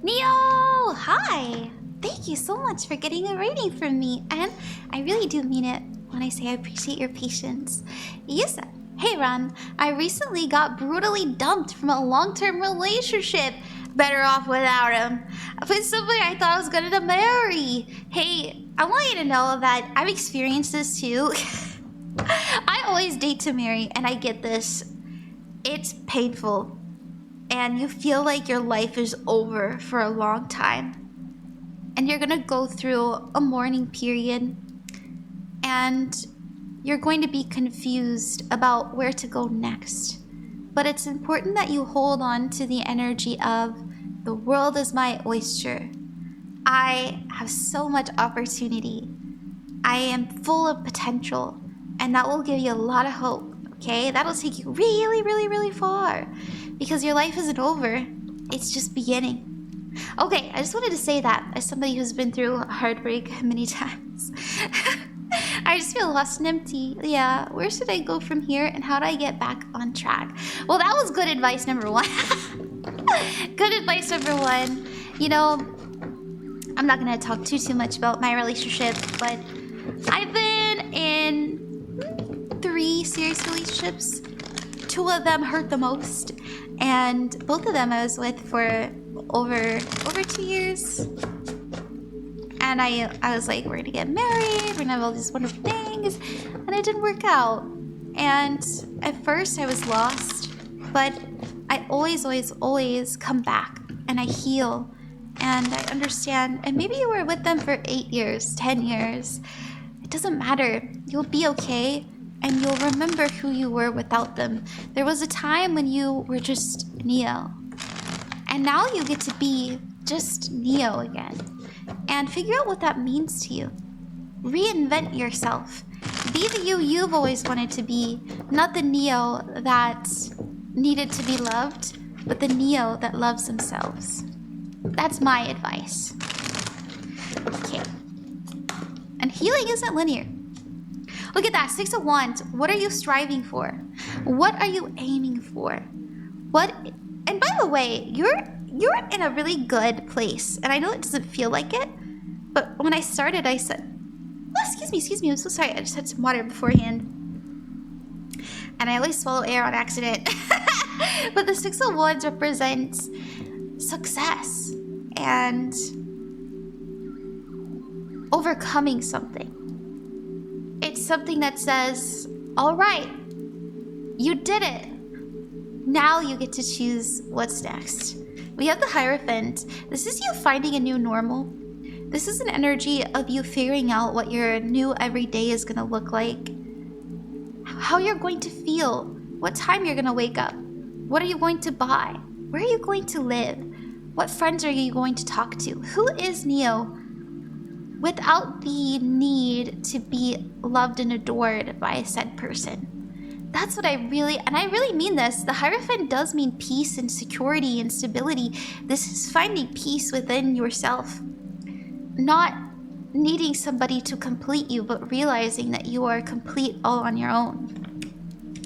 Neo! Hi! Thank you so much for getting a rating from me. And I really do mean it when I say I appreciate your patience. You said, hey Ron, I recently got brutally dumped from a long-term relationship. Better off without him. With somebody I thought I was gonna marry. Hey, I want you to know that I've experienced this too. I always date to marry, and I get this. It's painful. And you feel like your life is over for a long time. And you're gonna go through a mourning period. And you're going to be confused about where to go next. But it's important that you hold on to the energy of the world is my oyster. I have so much opportunity. I am full of potential, and that will give you a lot of hope, okay? That'll take you really, really, really far, because your life isn't over. It's just beginning. Okay, I just wanted to say that as somebody who's been through heartbreak many times. I just feel lost and empty. Yeah, where should I go from here and how do I get back on track? Well, that was good advice number one. Good advice number one. You know, I'm not gonna talk too much about my relationship, but I've been in 3 serious relationships. 2 of them hurt the most, and both of them I was with for over 2 years. And I was like, we're gonna get married, we're gonna have all these wonderful things, and it didn't work out. And at first I was lost, but I always come back and I heal and I understand. And maybe you were with them for 8 years, 10 years. It doesn't matter. You'll be okay and you'll remember who you were without them. There was a time when you were just Neo. And now you get to be just Neo again. And figure out what that means to you. Reinvent yourself. Be the you you've always wanted to be, not the Neo that needed to be loved, but the Neo that loves themselves. That's my advice. Okay. And healing isn't linear. Look at that, 6 of Wands. What are you striving for? What are you aiming for? And by the way, you're in a really good place. And I know it doesn't feel like it, but when I started, I said, oh, excuse me, I'm so sorry. I just had some water beforehand. And I always swallow air on accident. But the 6 of Wands represents success and overcoming something. It's something that says, all right, you did it. Now you get to choose what's next. We have the Hierophant. This is you finding a new normal. This is an energy of you figuring out what your new everyday is going to look like. How you're going to feel. What time you're going to wake up. What are you going to buy? Where are you going to live? What friends are you going to talk to? Who is Neo without the need to be loved and adored by a said person? That's what I really mean this. The Hierophant does mean peace and security and stability. This is finding peace within yourself. Not needing somebody to complete you, but realizing that you are complete all on your own.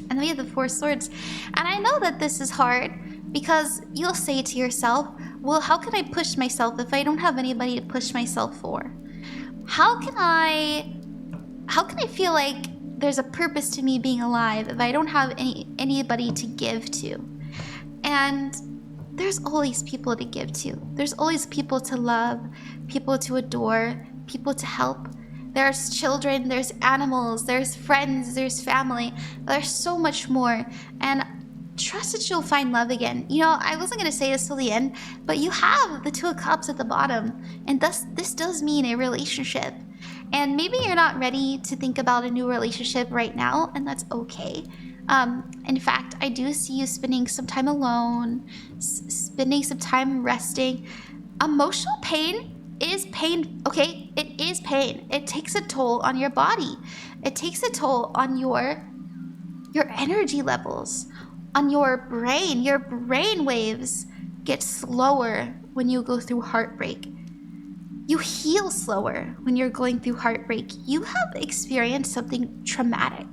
And then we have the 4 Swords. And I know that this is hard because you'll say to yourself, well, how can I push myself if I don't have anybody to push myself for? How can I feel like there's a purpose to me being alive if I don't have anybody to give to? And there's always people to give to. There's always people to love, people to adore, people to help. There's children, there's animals, there's friends, there's family. There's so much more. And trust that you'll find love again. You know, I wasn't going to say this till the end, but you have the 2 of Cups at the bottom. And thus, this does mean a relationship. And maybe you're not ready to think about a new relationship right now, and that's okay. In fact, I do see you spending some time alone, spending some time resting. Emotional pain is pain, okay? It is pain. It takes a toll on your body. It takes a toll on your energy levels, on your brain. Your brain waves get slower when you go through heartbreak. You heal slower when you're going through heartbreak. You have experienced something traumatic.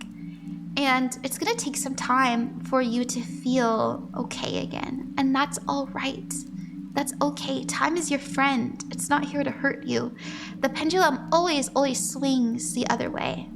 And it's gonna take some time for you to feel okay again. And that's all right. That's okay. Time is your friend. It's not here to hurt you. The pendulum always swings the other way.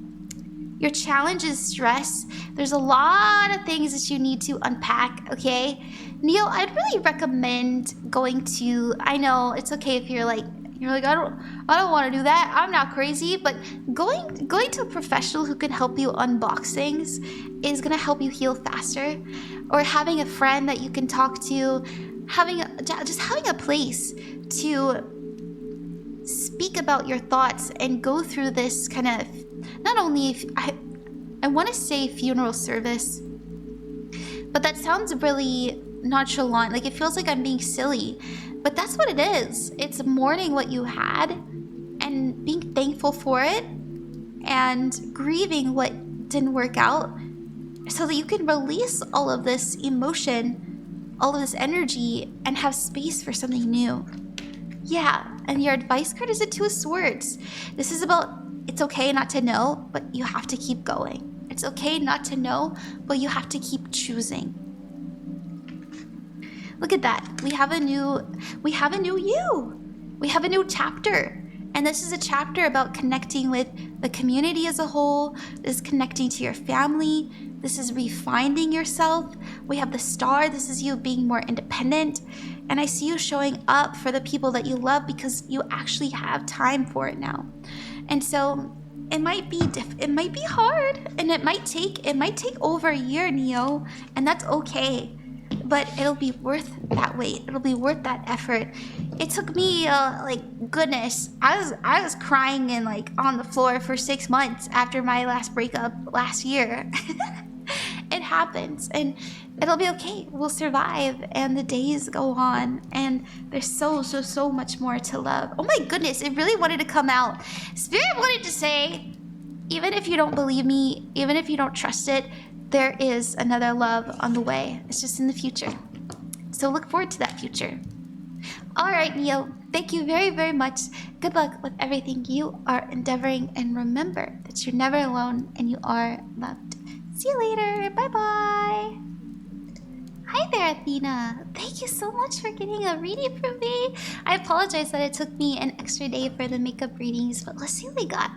Your challenge is stress. There's a lot of things that you need to unpack, okay? Neo, I'd really recommend going to, I know it's okay if you're like, I don't want to do that. I'm not crazy, but going to a professional who can help you unbox things is going to help you heal faster. Or having a friend that you can talk to, having a place to speak about your thoughts and go through this kind of, not only I want to say funeral service, but that sounds really nonchalant. Like it feels like I'm being silly. But that's what it is. It's mourning what you had and being thankful for it and grieving what didn't work out so that you can release all of this emotion, all of this energy, and have space for something new. Yeah, and your advice card is a Two of Swords. This is about it's okay not to know, but you have to keep going. It's okay not to know, but you have to keep choosing. Look at that. We have a new you. We have a new chapter. And this is a chapter about connecting with the community as a whole. This is connecting to your family. This is refining yourself. We have the Star. This is you being more independent. And I see you showing up for the people that you love because you actually have time for it now. And so it might be hard, and it might take over a year, Neo, and that's okay. But it'll be worth that wait. It'll be worth that effort. It took me goodness, I was crying and on the floor for 6 months after my last breakup last year. It happens, and it'll be okay. We'll survive, and the days go on, and there's so much more to love. Oh my goodness, it really wanted to come out. Spirit wanted to say, even if you don't believe me, even if you don't trust it, there is another love on the way. It's just in the future. So look forward to that future. All right, Neo, thank you very, very much. Good luck with everything you are endeavoring, and remember that you're never alone and you are loved. See you later. Bye-bye. Hi there, Athena. Thank you so much for getting a reading from me. I apologize that it took me an extra day for the makeup readings, but let's see what we got.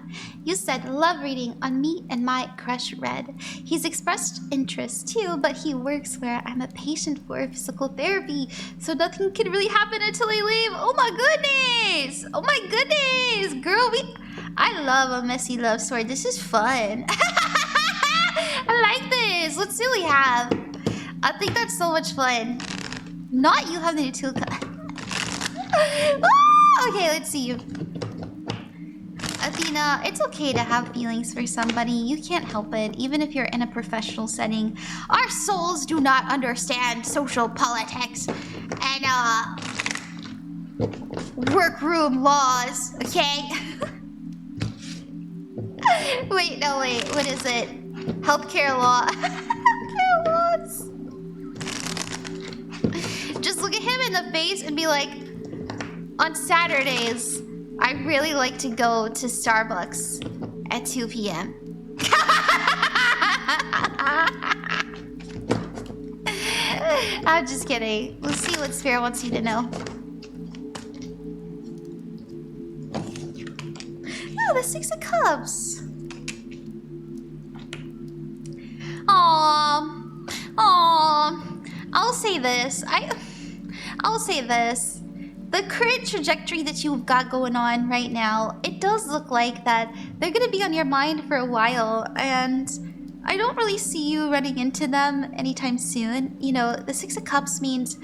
You said love reading on me and my crush Red. He's expressed interest too, but he works where I'm a patient for physical therapy, so nothing can really happen until I leave. Oh my goodness! Oh my goodness! Girl, I love a messy love story. This is fun. I like this. Let's see what we have. I think that's so much fun. Not you having a two cup. Okay, let's see. Athena, it's okay to have feelings for somebody. You can't help it, even if you're in a professional setting. Our souls do not understand social politics and workroom laws, okay? Wait, what is it? Healthcare law. Healthcare laws. Just look at him in the face and be like, on Saturdays, I really like to go to Starbucks at 2 p.m. I'm just kidding. Let's see what Spirit wants you to know. Oh, the Six of Cups. Aww. I'll say this. The current trajectory that you've got going on right now, it does look like that they're going to be on your mind for a while, and I don't really see you running into them anytime soon. You know, the Six of Cups means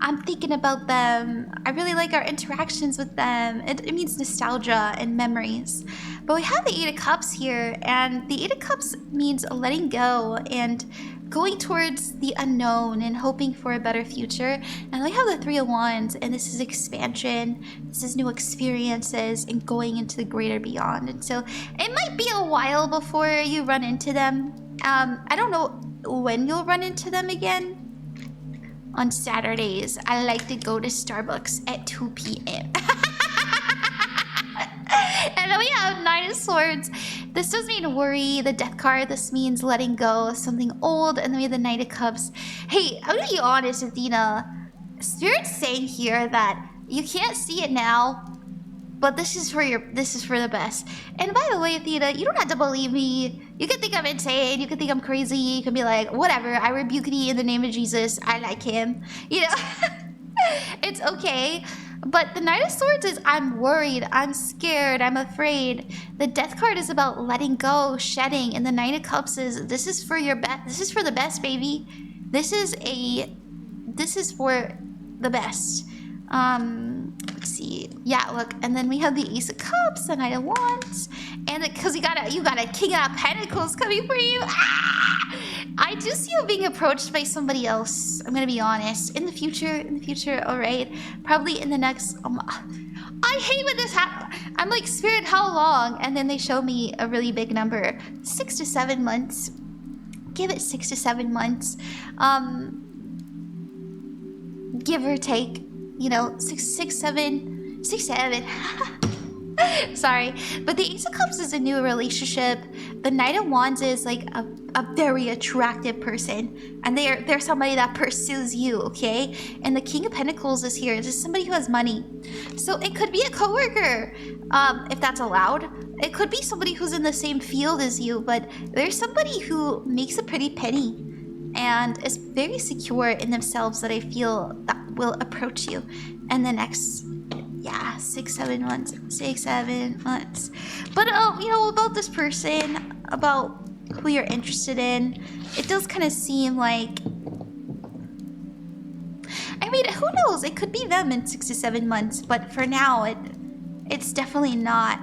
I'm thinking about them. I really like our interactions with them. It means nostalgia and memories. But we have the Eight of Cups here, and the Eight of Cups means letting go and going towards the unknown and hoping for a better future. And we have the Three of Wands, and this is expansion, this is new experiences, and going into the greater beyond. And so it might be a while before you run into them. I don't know when you'll run into them again. On Saturdays, I like to go to Starbucks at 2 p.m. And then we have Nine of Swords. This does mean worry, the Death card. This means letting go of something old. And then we have the Knight of Cups. Hey, I'm gonna be honest, Athena. Spirit's saying here that you can't see it now, but this is for the best. And by the way, Athena, you don't have to believe me. You can think I'm insane. You can think I'm crazy. You can be like, whatever. I rebuke thee in the name of Jesus. I like him. You know, it's okay. But the Knight of Swords is I'm worried, I'm scared, I'm afraid. The Death card is about letting go, shedding, and the Knight of Cups is this is for your best. This is for the best, baby. This is for the best. Let's see. Yeah, look, and then we have the Ace of Cups, the Knight of Wands, and because you got a King of Pentacles coming for you. I do see you being approached by somebody else. I'm gonna be honest. In the future, all right. Probably in the next. I hate when this happens. I'm like, Spirit, how long? And then they show me a really big number, 6 to 7 months. Give it 6 to 7 months, give or take. You know, 6, 7. 6-7. Sorry, but the Ace of Cups is a new relationship. The Knight of Wands is like a very attractive person, and they're somebody that pursues you, okay? And the King of Pentacles is here. This is somebody who has money. So it could be a coworker, if that's allowed. It could be somebody who's in the same field as you, but there's somebody who makes a pretty penny and is very secure in themselves that I feel that will approach you in the next 6-7 months. 6-7 months. But about this person, about who you're interested in, it does kind of seem like, I mean, who knows, it could be them in 6 to 7 months, but for now it's definitely not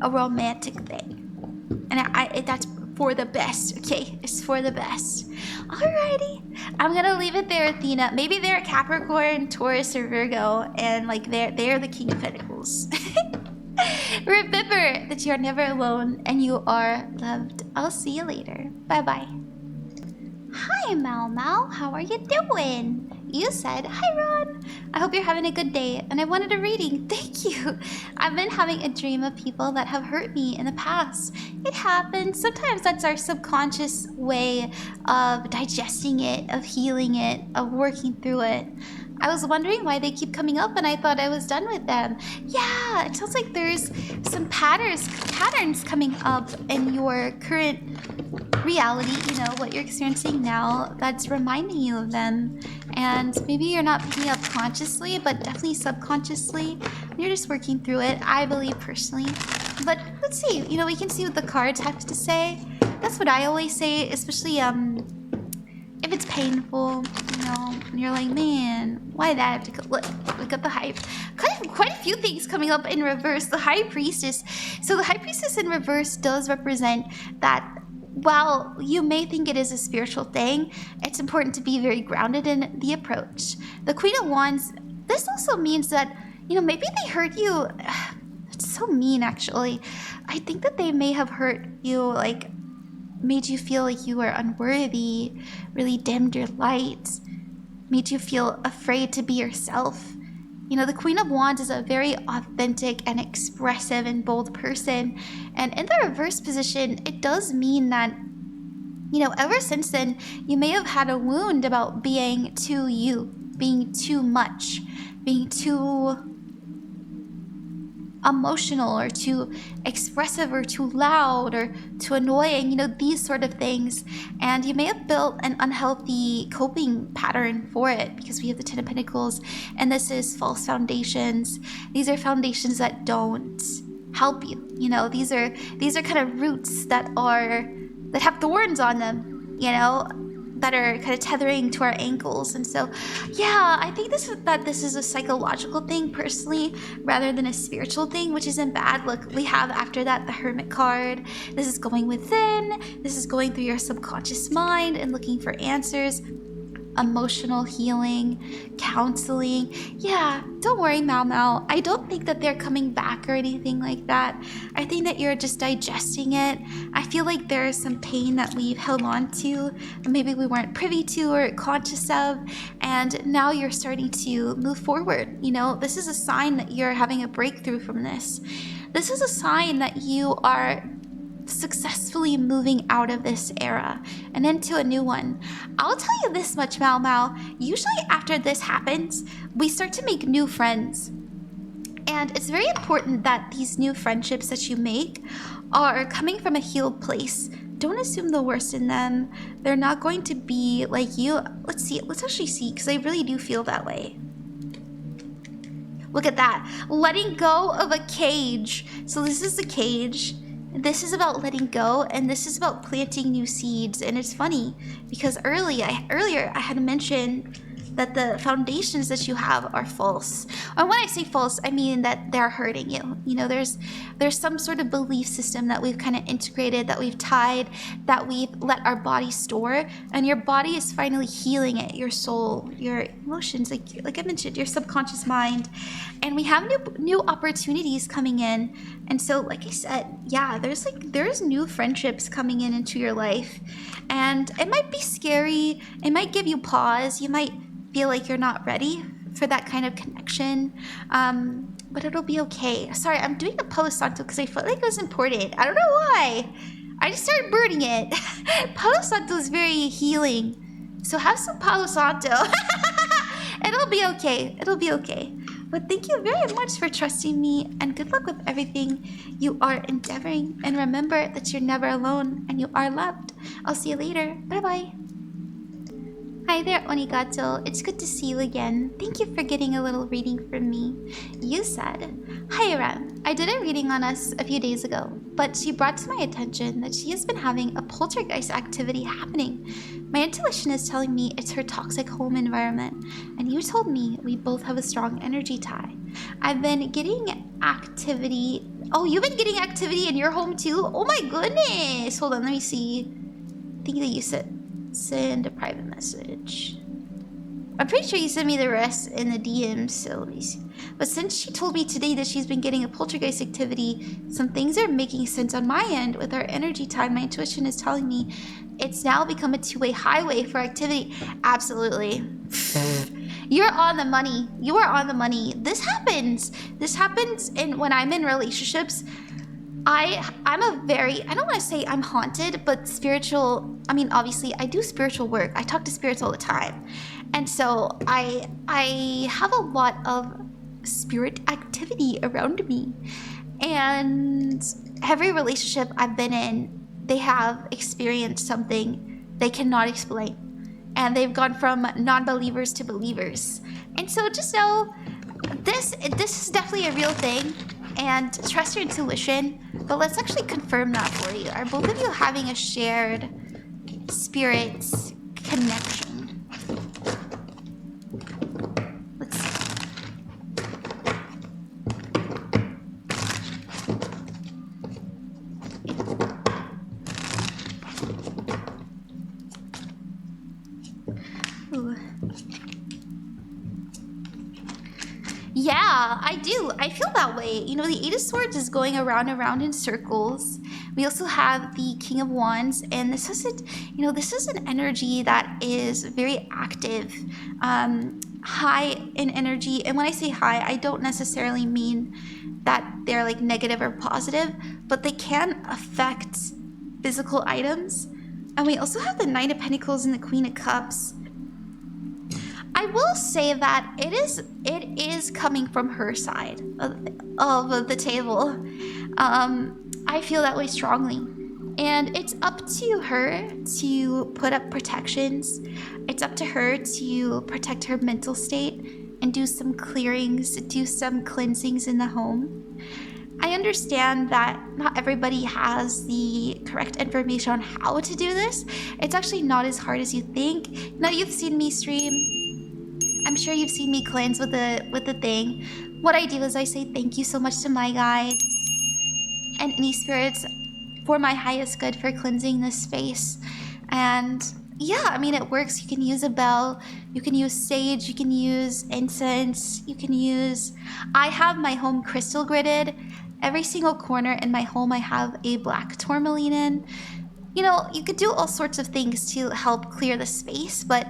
a romantic thing, and that's for the best, okay? It's for the best. Alrighty, I'm gonna leave it there, Athena. Maybe they're Capricorn, Taurus, or Virgo, and like they're the King of Pentacles. Remember that you're never alone and you are loved. I'll see you later. Bye-bye. Hi, Mau Mau. How are you doing? You said, hi, Ron. I hope you're having a good day, and I wanted a reading. Thank you. I've been having a dream of people that have hurt me in the past. It happens. Sometimes that's our subconscious way of digesting it, of healing it, of working through it. I was wondering why they keep coming up, and I thought I was done with them. Yeah, it sounds like there's some patterns coming up in your current reality, what you're experiencing now, that's reminding you of them. And maybe you're not picking up consciously, but definitely subconsciously. You're just working through it, I believe personally. But let's see, we can see what the cards have to say. That's what I always say, especially if it's painful, and you're like, man, why did that have to go? Look at the hype. Quite a few things coming up in reverse. The High Priestess. So the High Priestess in reverse does represent that while you may think it is a spiritual thing, it's important to be very grounded in the approach. The Queen of Wands, this also means that, maybe they hurt you. It's so mean, actually. I think that they may have hurt you, like, made you feel like you were unworthy, really dimmed your light, made you feel afraid to be yourself. The Queen of Wands is a very authentic and expressive and bold person. And in the reverse position, it does mean that, ever since then, you may have had a wound about being too you, being too much, being too emotional or too expressive or too loud or too annoying, these sort of things. And you may have built an unhealthy coping pattern for it, because we have the Ten of Pentacles, and this is false foundations. These are foundations that don't help you. These are kind of roots that have thorns on them, that are kind of tethering to our ankles. And so, yeah, I think this is a psychological thing personally, rather than a spiritual thing, which isn't bad. Look, we have after that the Hermit card. This is going within. This is going through your subconscious mind and looking for answers. Emotional healing, counseling. Yeah, don't worry, Mau Mau. I don't think that they're coming back or anything like that. I think that you're just digesting it. I feel like there is some pain that we've held on to, maybe we weren't privy to or conscious of, and now you're starting to move forward. This is a sign that you're having a breakthrough from this. This is a sign that you are successfully moving out of this era and into a new one. I'll tell you this much, Mau Mau. Usually after this happens, we start to make new friends. And it's very important that these new friendships that you make are coming from a healed place. Don't assume the worst in them. They're not going to be like you. Let's actually see, because I really do feel that way. Look at that. Letting go of a cage. So this is the cage. This is about letting go, and this is about planting new seeds. And it's funny because earlier I had mentioned that the foundations that you have are false. And when I say false, I mean that they're hurting you. There's some sort of belief system that we've kind of integrated, that we've tied, that we've let our body store, and your body is finally healing it, your soul, your emotions, like I mentioned, your subconscious mind. And we have new opportunities coming in. And so, like I said, yeah, there's new friendships coming into your life. And it might be scary, it might give you pause, you might feel like you're not ready for that kind of connection. But it'll be okay. Sorry, I'm doing a Palo Santo because I felt like it was important. I don't know why. I just started burning it. Palo Santo is very healing. So have some Palo Santo. It'll be okay. It'll be okay. But thank you very much for trusting me, and good luck with everything you are endeavoring. And remember that you're never alone and you are loved. I'll see you later. Bye-bye. Hi there, Onigato. It's good to see you again. Thank you for getting a little reading from me. You said, "Hi, Ram. I did a reading on us a few days ago, but she brought to my attention that she has been having a poltergeist activity happening. My intuition is telling me it's her toxic home environment, and you told me we both have a strong energy tie. I've been getting activity." Oh, you've been getting activity in your home too? Oh my goodness. Hold on, let me see. I think that you said send a private message. I'm pretty sure you sent me the rest in the DMs, so let me see. But since she told me today that she's been getting a poltergeist activity, some things are making sense on my end with our energy time. My intuition is telling me it's now become a two-way highway for activity. Absolutely. You're on the money. You are on the money. This happens. This happens when I'm in relationships. I'm a very, I don't want to say I'm haunted, but spiritual. I mean, obviously I do spiritual work. I talk to spirits all the time. And so I have a lot of spirit activity around me. And every relationship I've been in, they have experienced something they cannot explain. And they've gone from non-believers to believers. And so just know this is definitely a real thing. And trust your intuition. But let's actually confirm that for you. Are both of you having a shared spirit connection? Let's see. Ooh. Yeah, I do. I feel that way. You know, the Eight of Swords is going around and around in circles. We also have the King of Wands, and this is an energy that is very active, high in energy. And when I say high, I don't necessarily mean that they're like negative or positive, but they can affect physical items. And we also have the Knight of Pentacles and the Queen of Cups. I will say that it is coming from her side of the table. I feel that way strongly. And it's up to her to put up protections. It's up to her to protect her mental state and do some clearings, do some cleansings in the home. I understand that not everybody has the correct information on how to do this. It's actually not as hard as you think. Now, you've seen me stream. I'm sure you've seen me cleanse with the thing. What I do is I say thank you so much to my guides and any spirits for my highest good for cleansing this space. And yeah, I mean, it works. You can use a bell, you can use sage, you can use incense, you can use... I have my home crystal gridded. Every single corner in my home I have a black tourmaline in. You know, you could do all sorts of things to help clear the space, but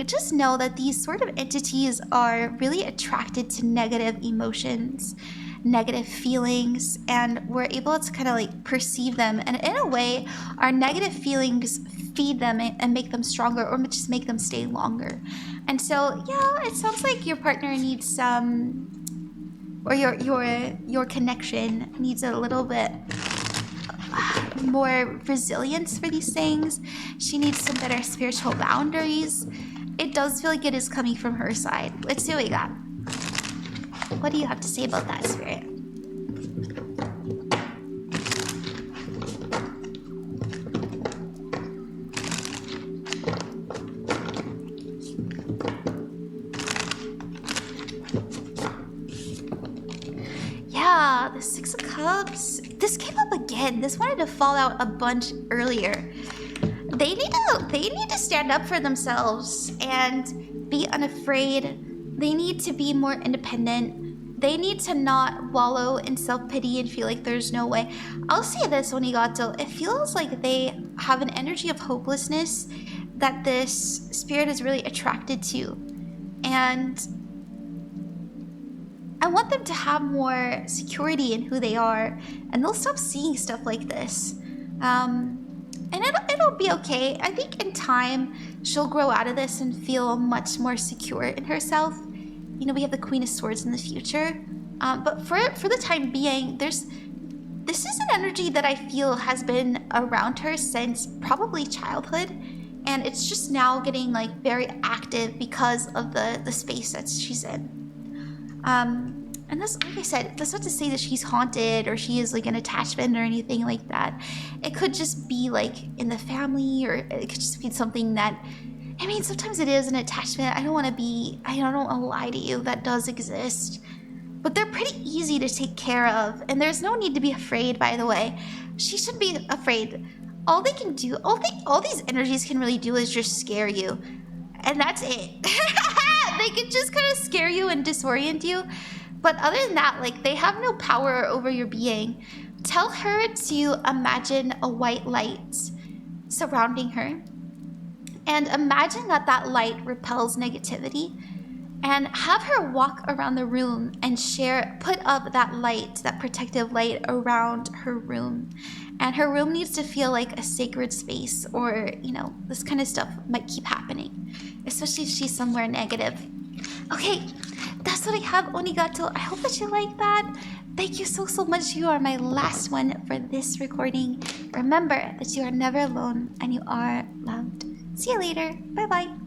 just know that these sort of entities are really attracted to negative emotions, negative feelings, and we're able to kind of like perceive them. And in a way, our negative feelings feed them and make them stronger, or just make them stay longer. And so, yeah, it sounds like your partner needs some, or your connection needs a little bit more resilience for these things. She needs some better spiritual boundaries. It does feel like it is coming from her side. Let's see what we got. What do you have to say about that, Spirit? Yeah, the Six of Cups. This came up again. This wanted to fall out a bunch earlier. They need to stand up for themselves and be unafraid. They need to be more independent. They need to not wallow in self-pity and feel like there's no way. I'll say this, Onigato. It feels like they have an energy of hopelessness that this spirit is really attracted to. And I want them to have more security in who they are, and they'll stop seeing stuff like this. And it'll be okay. I think in time, she'll grow out of this and feel much more secure in herself. You know, we have the Queen of Swords in the future. But for the time being, this is an energy that I feel has been around her since probably childhood. And it's just now getting like very active because of the space that she's in. And that's, like I said, that's not to say that she's haunted or she is like an attachment or anything like that. It could just be like in the family, or it could just be something that, I mean, sometimes it is an attachment. I don't want to lie to you, that does exist. But they're pretty easy to take care of, and there's no need to be afraid, by the way. She shouldn't be afraid. All they can do, all these energies can really do is just scare you. And that's it. They can just kind of scare you and disorient you. But other than that, like, they have no power over your being. Tell her to imagine a white light surrounding her. And imagine that light repels negativity. And have her walk around the room and put up that light, that protective light around her room. And her room needs to feel like a sacred space, or, you know, this kind of stuff might keep happening, especially if she's somewhere negative. Okay, that's what I have, Onigato. I hope that you like that. Thank you so much. You are my last one for this recording. Remember that you are never alone and you are loved. See you later. Bye-bye.